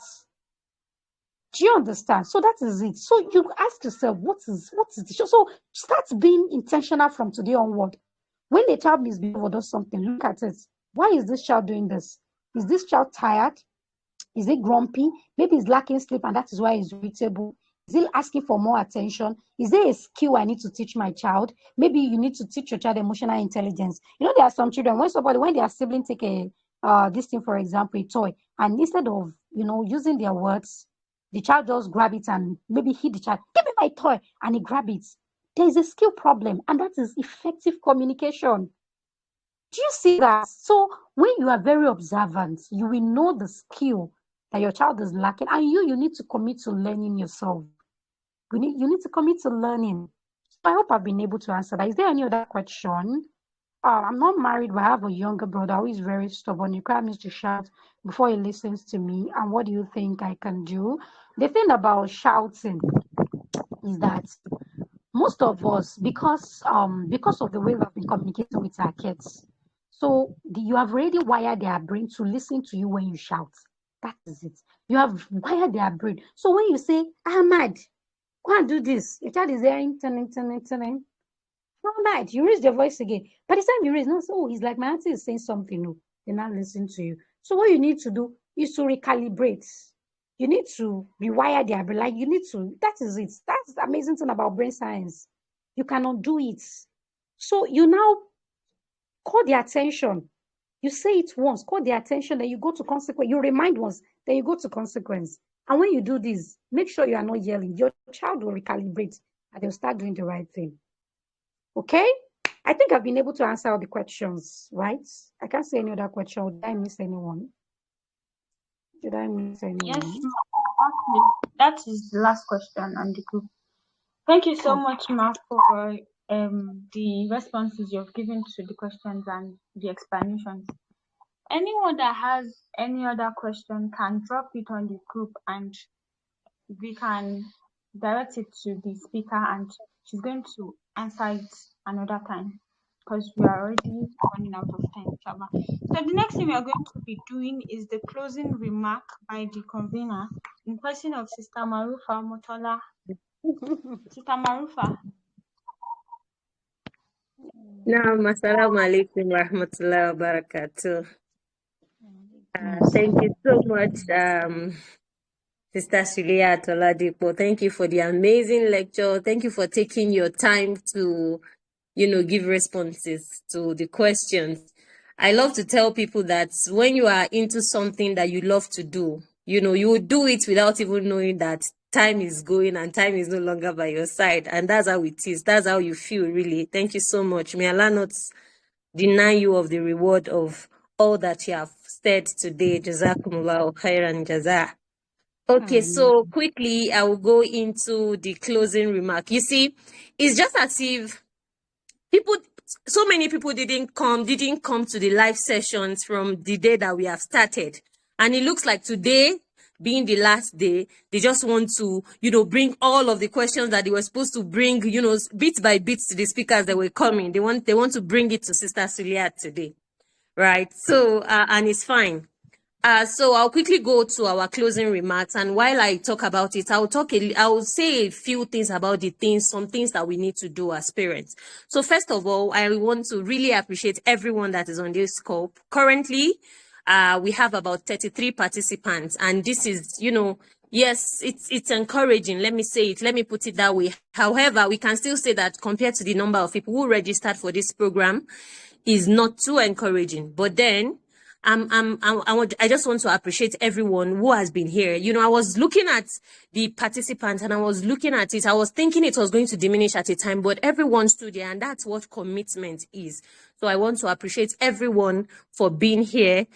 Do you understand? So that is it. So you ask yourself, what is the So start being intentional from today onward. When the child misbehaves or does something, look at it. Why is this child doing this? Is this child tired? Is he grumpy? Maybe he's lacking sleep and that is why he's irritable. Is he asking for more attention? Is there a skill I need to teach my child? Maybe you need to teach your child emotional intelligence. There are some children, when their sibling take this thing, for example, a toy, and instead of, using their words, the child just grab it and maybe hit the child, give me my toy, and he grab it. There is a skill problem, and that is effective communication. Do you see that? So when you are very observant, you will know the skill that your child is lacking, and you need to commit to learning yourself. You need to commit to learning. So I hope I've been able to answer that. Is there any other question? I'm not married, but I have a younger brother who is very stubborn. He requires me to shout before he listens to me. And what do you think I can do? The thing about shouting is that most of us, because of the way we've been communicating with our kids, so you have already wired their brain to listen to you when you shout. That is it. You have wired their brain. So when you say, Ahmad, go and do this, your child is hearing, turning. Ahmad, you raise your voice again. By the time you raise, he's like, my auntie is saying something. No, they're not listening to you. So what you need to do is to recalibrate. You need to rewire their brain. That is it. That's the amazing thing about brain science. You cannot do it. So you now call their attention. You say it once, call their attention, then you go to consequence. You remind once, then you go to consequence. And when you do this, make sure you are not yelling. Your child will recalibrate and they'll start doing the right thing. Okay? I think I've been able to answer all the questions, right? I can't see any other question. Did I miss anyone? Did I miss anyone? Yes, that is the last question on the group. Thank you so much, Ma, for the responses you've given to the questions and the explanations. Anyone that has any other question can drop it on the group and we can direct it to the speaker and she's going to answer it another time because we are already running out of time. So the next thing we are going to be doing is the closing remark by the convener in person of Sister Marufa Motola Sister Marufa. Naam, assalamu alaikum warahmatullahi wabarakatuh. Thank you so much, Sister Suliat Oladipo. Thank you for the amazing lecture. Thank you for taking your time to, give responses to the questions. I love to tell people that when you are into something that you love to do, you will do it without even knowing that time is going and time is no longer by your side. And that's how it is. That's how you feel, really. Thank you so much. May Allah not deny you of the reward of all that you have said today. Jazakumullahu khairan jaza. Okay, so quickly, I will go into the closing remark. You see, it's just as if so many people didn't come to the live sessions from the day that we have started. And it looks like today, being the last day, they just want to, bring all of the questions that they were supposed to bring, bit by bit to the speakers that were coming. They want to bring it to Sister Suliat today, right? So, and it's fine. So I'll quickly go to our closing remarks, and while I talk about it, I'll say a few things about some things that we need to do as parents. So first of all, I want to really appreciate everyone that is on this call. Currently, we have about 33 participants, and this is, yes, it's encouraging. Let me say it. Let me put it that way. However, we can still say that compared to the number of people who registered for this program, is not too encouraging. But then, I just want to appreciate everyone who has been here. I was looking at the participants and I was looking at it. I was thinking it was going to diminish at a time, but everyone stood there, and that's what commitment is. So I want to appreciate everyone for being here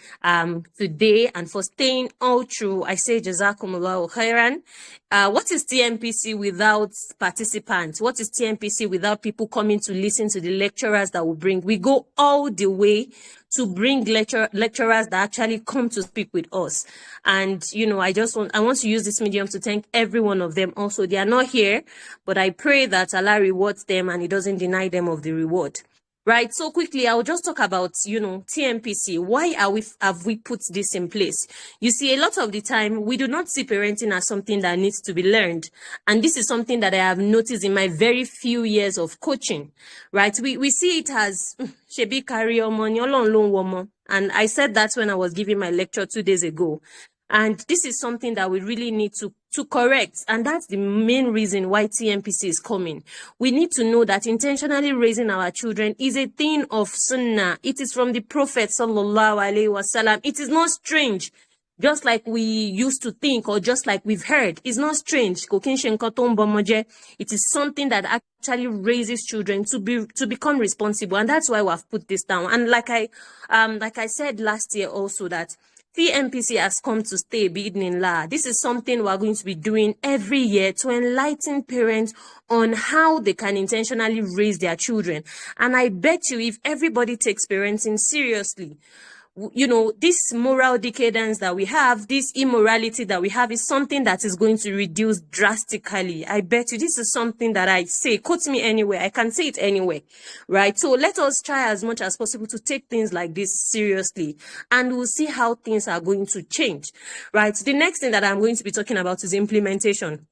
today and for staying all through. I say Jazakumullahu khairan. What is TMPC without participants? What is TMPC without people coming to listen to the lecturers that we bring? We go all the way to bring lecturers that actually come to speak with us. And, I want to use this medium to thank every one of them also. They are not here, but I pray that Allah rewards them and He doesn't deny them of the reward. Right. So quickly, I'll just talk about, TMPC. Why have we put this in place? You see, a lot of the time, we do not see parenting as something that needs to be learned. And this is something that I have noticed in my very few years of coaching. Right. We see it as, shebi carry your money, woman. And I said that when I was giving my lecture 2 days ago. And this is something that we really need to correct. And that's the main reason why TMPC is coming. We need to know that intentionally raising our children is a thing of sunnah. It is from the Prophet sallallahu alaihi wasallam. It is not strange. Just like we used to think, or just like we've heard, it's not strange. It is something that actually raises children to become responsible. And that's why we have put this down. And like I said last year also, that TMPC has come to stay, bi'idhnillah. This is something we're going to be doing every year to enlighten parents on how they can intentionally raise their children. And I bet you, if everybody takes parenting seriously, this moral decadence that we have, this immorality that we have, is something that is going to reduce drastically. I bet you this is something that I say, quote me anywhere, I can say it anywhere, right? So let us try as much as possible to take things like this seriously, and we'll see how things are going to change, right? The next thing that I'm going to be talking about is implementation.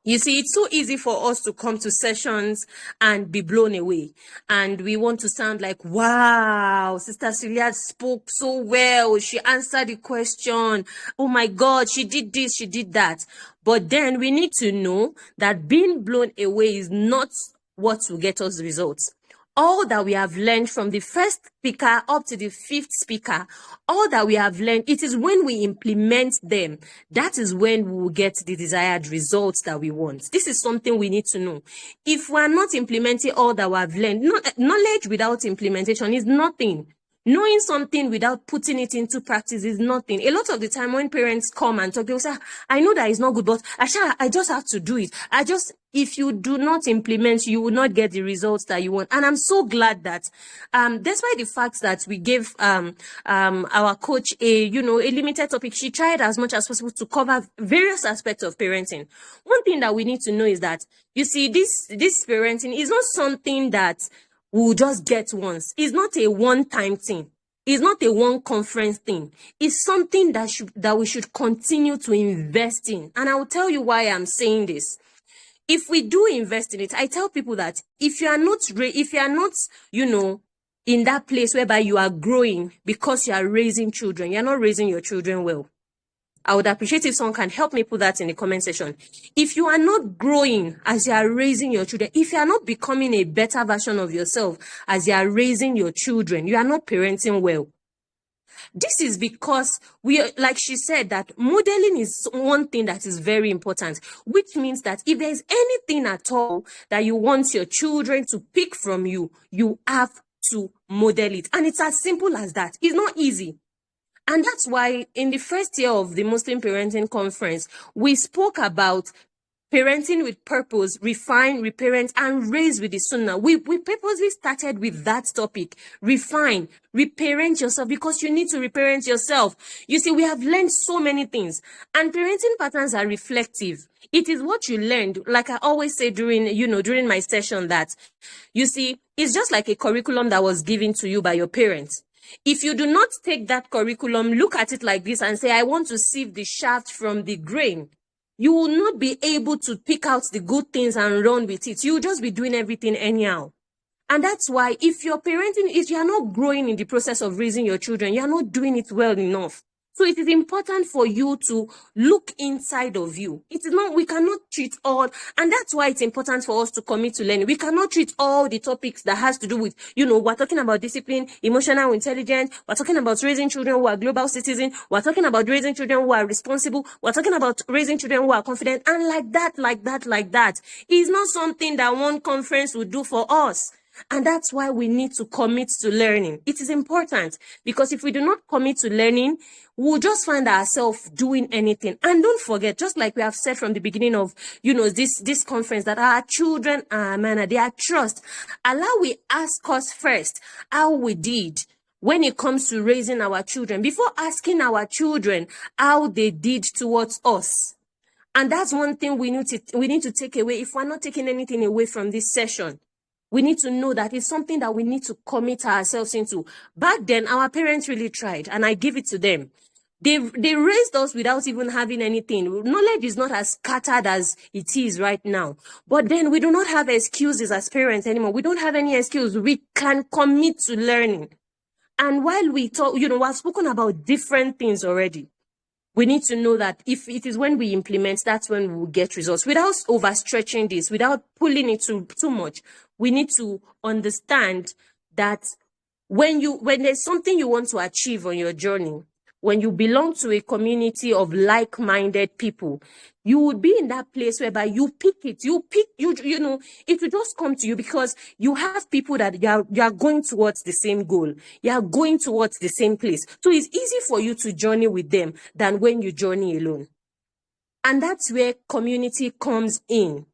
You see, it's so easy for us to come to sessions and be blown away. And we want to sound like, wow, Sister Suliat spoke so well. She answered the question. Oh my God, she did this, she did that. But then we need to know that being blown away is not what will get us results. All that we have learned from the first speaker up to the fifth speaker, all that we have learned, it is when we implement them, that is when we will get the desired results that we want. This is something we need to know. If we are not implementing all that we have learned, knowledge without implementation is nothing. Knowing something without putting it into practice is nothing. A lot of the time when parents come and talk, they will say, I know that it's not good, but I just have to do it. If you do not implement, you will not get the results that you want. And I'm so glad that, despite the fact that we gave, our coach a limited topic, she tried as much as possible to cover various aspects of parenting. One thing that we need to know is that, you see, this parenting is not something that we'll just get once. It's not a one-time thing. It's not a one conference thing. It's something that we should continue to invest in. And I will tell you why I'm saying this. if we do invest in it, I tell people that if you are not, in that place whereby you are growing because you are raising children, you're not raising your children well. I would appreciate if someone can help me put that in the comment section. If you are not growing as you are raising your children, if you are not becoming a better version of yourself as you are raising your children, you are not parenting well. This is because like she said, that modeling is one thing that is very important, which means that if there's anything at all that you want your children to pick from you, you have to model it. And it's as simple as that. It's not easy. And that's why in the first year of the Muslim Parenting Conference, we spoke about parenting with purpose, refine, reparent, and raise with the Sunnah. We purposely started with that topic. Refine, reparent yourself, because you need to reparent yourself. You see, we have learned so many things, and parenting patterns are reflective. It is what you learned. Like I always say during my session, that, you see, it's just like a curriculum that was given to you by your parents. If you do not take that curriculum, look at it like this and say, I want to sieve the shaft from the grain, you will not be able to pick out the good things and run with it. You will just be doing everything anyhow. And that's why if you're parenting, if you are not growing in the process of raising your children, you are not doing it well enough. So it is important for you to look inside of you. We cannot treat all, and that's why it's important for us to commit to learning. We cannot treat all the topics that has to do with, we're talking about discipline, emotional intelligence, we're talking about raising children who are global citizens, we're talking about raising children who are responsible, we're talking about raising children who are confident, and like that. It's not something that one conference would do for us. And that's why we need to commit to learning. It is important, because if we do not commit to learning, we'll just find ourselves doing anything. And don't forget, just like we have said from the beginning of, this conference, that our children are amana, they are trust. Allah will ask us first how we did when it comes to raising our children, before asking our children how they did towards us. And that's one thing we need to take away. If we're not taking anything away from this session, we need to know that it's something that we need to commit ourselves into. Back then, our parents really tried, and I give it to them. They raised us without even having anything. Knowledge is not as scattered as it is right now. But then we do not have excuses as parents anymore. We don't have any excuse. We can commit to learning. And while we talk, we've spoken about different things already. We need to know that if it is when we implement, that's when we will get results. Without overstretching this, without pulling it too much, we need to understand that when there's something you want to achieve on your journey, when you belong to a community of like-minded people, you would be in that place whereby you pick it. It will just come to you because you have people that you are going towards the same goal. You are going towards the same place. So it's easy for you to journey with them than when you journey alone. And that's where community comes in.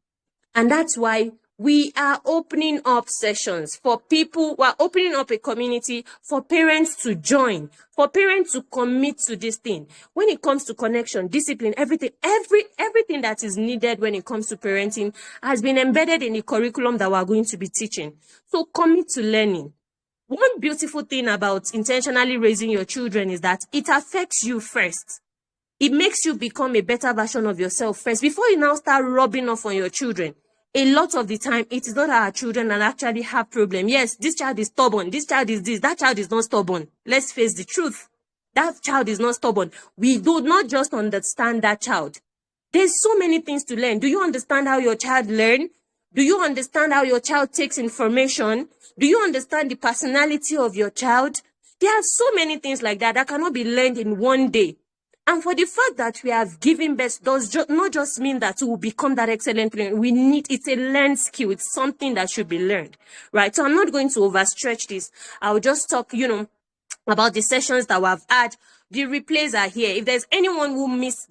And that's why we are opening up sessions for people. We're opening up a community for parents to join, for parents to commit to this thing. When it comes to connection, discipline, everything that is needed when it comes to parenting has been embedded in the curriculum that we're going to be teaching. So commit to learning. One beautiful thing about intentionally raising your children is that it affects you first. It makes you become a better version of yourself first before you now start rubbing off on your children. A lot of the time, it is not our children that actually have problems. Yes, this child is stubborn. This child is this. That child is not stubborn. Let's face the truth. That child is not stubborn. We do not just understand that child. There's so many things to learn. Do you understand how your child learns? Do you understand how your child takes information? Do you understand the personality of your child? There are so many things like that cannot be learned in one day. And for the fact that we have given birth does not just mean that we will become that excellent parent. It's a learned skill. It's something that should be learned, right? So I'm not going to overstretch this. I'll just talk, about the sessions that we've had. The replays are here. If there's anyone who missed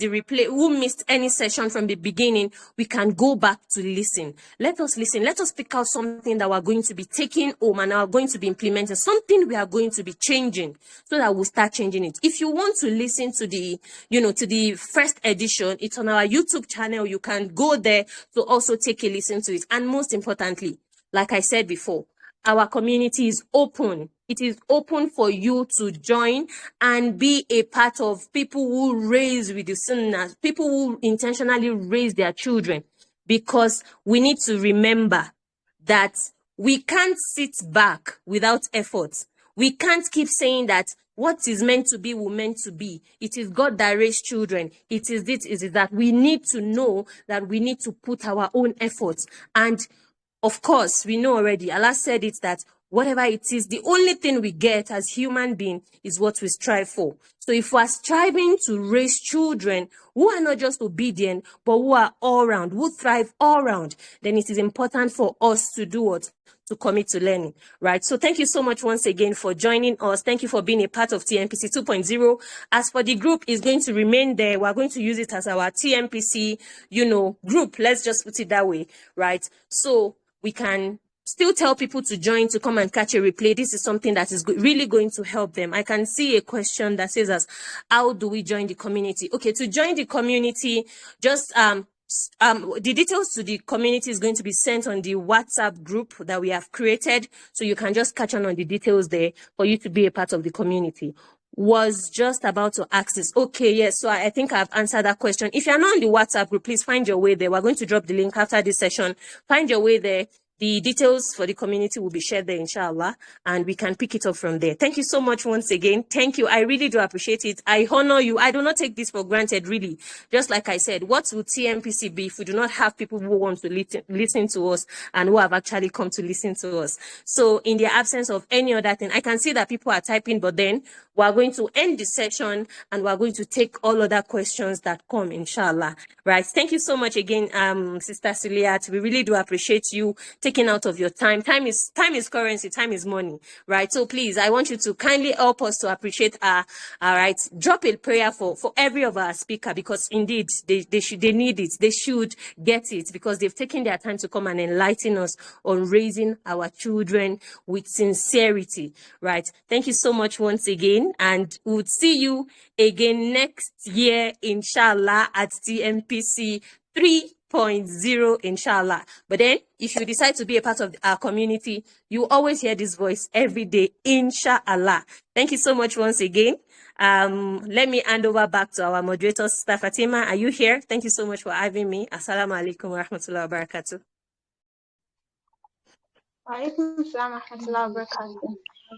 any session from the beginning, we can go back to listen. Let us listen. Let us pick out something that we're going to be taking home and are going to be implementing, something we are going to be changing so that we'll start changing it. If you want to listen to the first edition, it's on our YouTube channel. You can go there to also take a listen to it. And most importantly, like I said before, our community is open. It is open for you to join and be a part of people who raise with the Sunnah, people who intentionally raise their children. because we need to remember that we can't sit back without effort. We can't keep saying that what is meant to be will meant to be. It is God that raised children. It is this, it is that. We need to know that we need to put our own efforts. And of course, we know already, Allah said it, that whatever it is, the only thing we get as human beings is what we strive for. So if we're striving to raise children who are not just obedient, but who are all round, who thrive all round, then it is important for us to do what? To commit to learning, right? So thank you so much once again for joining us. Thank you for being a part of TMPC 2.0. As for the group, is going to remain there. We're going to use it as our TMPC, group. Let's just put it that way, right? So we can still tell people to join, to come and catch a replay. This is something that is really going to help them. I can see a question that says, how do we join the community? Okay, to join the community, just the details to the community is going to be sent on the WhatsApp group that we have created. So you can just catch on the details there for you to be a part of the community. Was just about to ask this. Okay, yes. So I think I've answered that question. If you're not on the WhatsApp group, please find your way there. We're going to drop the link after this session. Find your way there. The details for the community will be shared there, inshallah, and we can pick it up from there. Thank you so much once again. Thank you. I really do appreciate it. I honor you. I do not take this for granted, really. Just like I said, what would TMPC be if we do not have people who want to listen to us and who have actually come to listen to us? So in the absence of any other thing, I can see that people are typing, but then we're going to end the session and we're going to take all other questions that come, inshallah. Right. Thank you so much again, Sister Suliat. We really do appreciate you taking out of your time. Time is currency, time is money, right? So please, I want you to kindly help us to appreciate all right. Drop a prayer for every of our speaker, because indeed they need it. They should get it, because they've taken their time to come and enlighten us on raising our children with sincerity, right? Thank you so much once again, and we'll see you again next year, inshallah, at TMPC 3.0, inshallah. But then, if you decide to be a part of our community, you always hear this voice every day, inshallah. Thank you so much once again. Let me hand over back to our moderator, Sister Fatima. Are you here? Thank you so much for having me. Assalamu alaikum wa rahmatullahi wa barakatuh.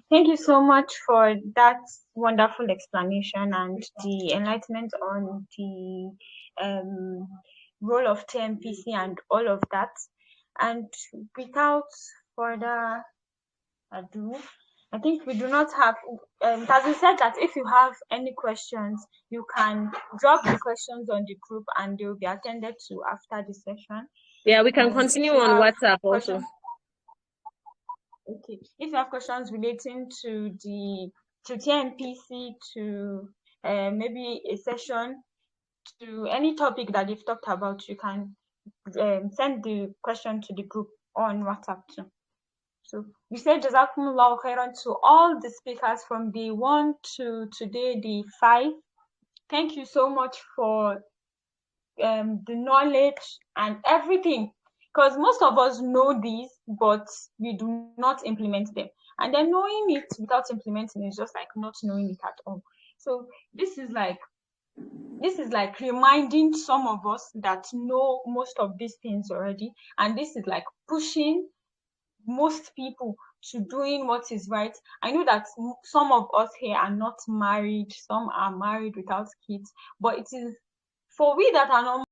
Thank you so much for that wonderful explanation and the enlightenment on the role of TMPC and all of that. And without further ado, I think we do not have, as we said, that if you have any questions, you can drop the questions on the group and they will be attended to after the session. Yeah, we can continue on WhatsApp also. Okay, if you have questions relating to TMPC, to maybe a session, to any topic that you've talked about, you can send the question to the group on WhatsApp too. So we say Jazakumullahu khairan to all the speakers from day 1 to today, day 5. Thank you so much for the knowledge and everything, because most of us know these, but we do not implement them. And then knowing it without implementing it is just like not knowing it at all. So this is like reminding some of us that know most of these things already, and this is like pushing most people to doing what is right. I know that some of us here are not married, some are married without kids, but it is for we that are not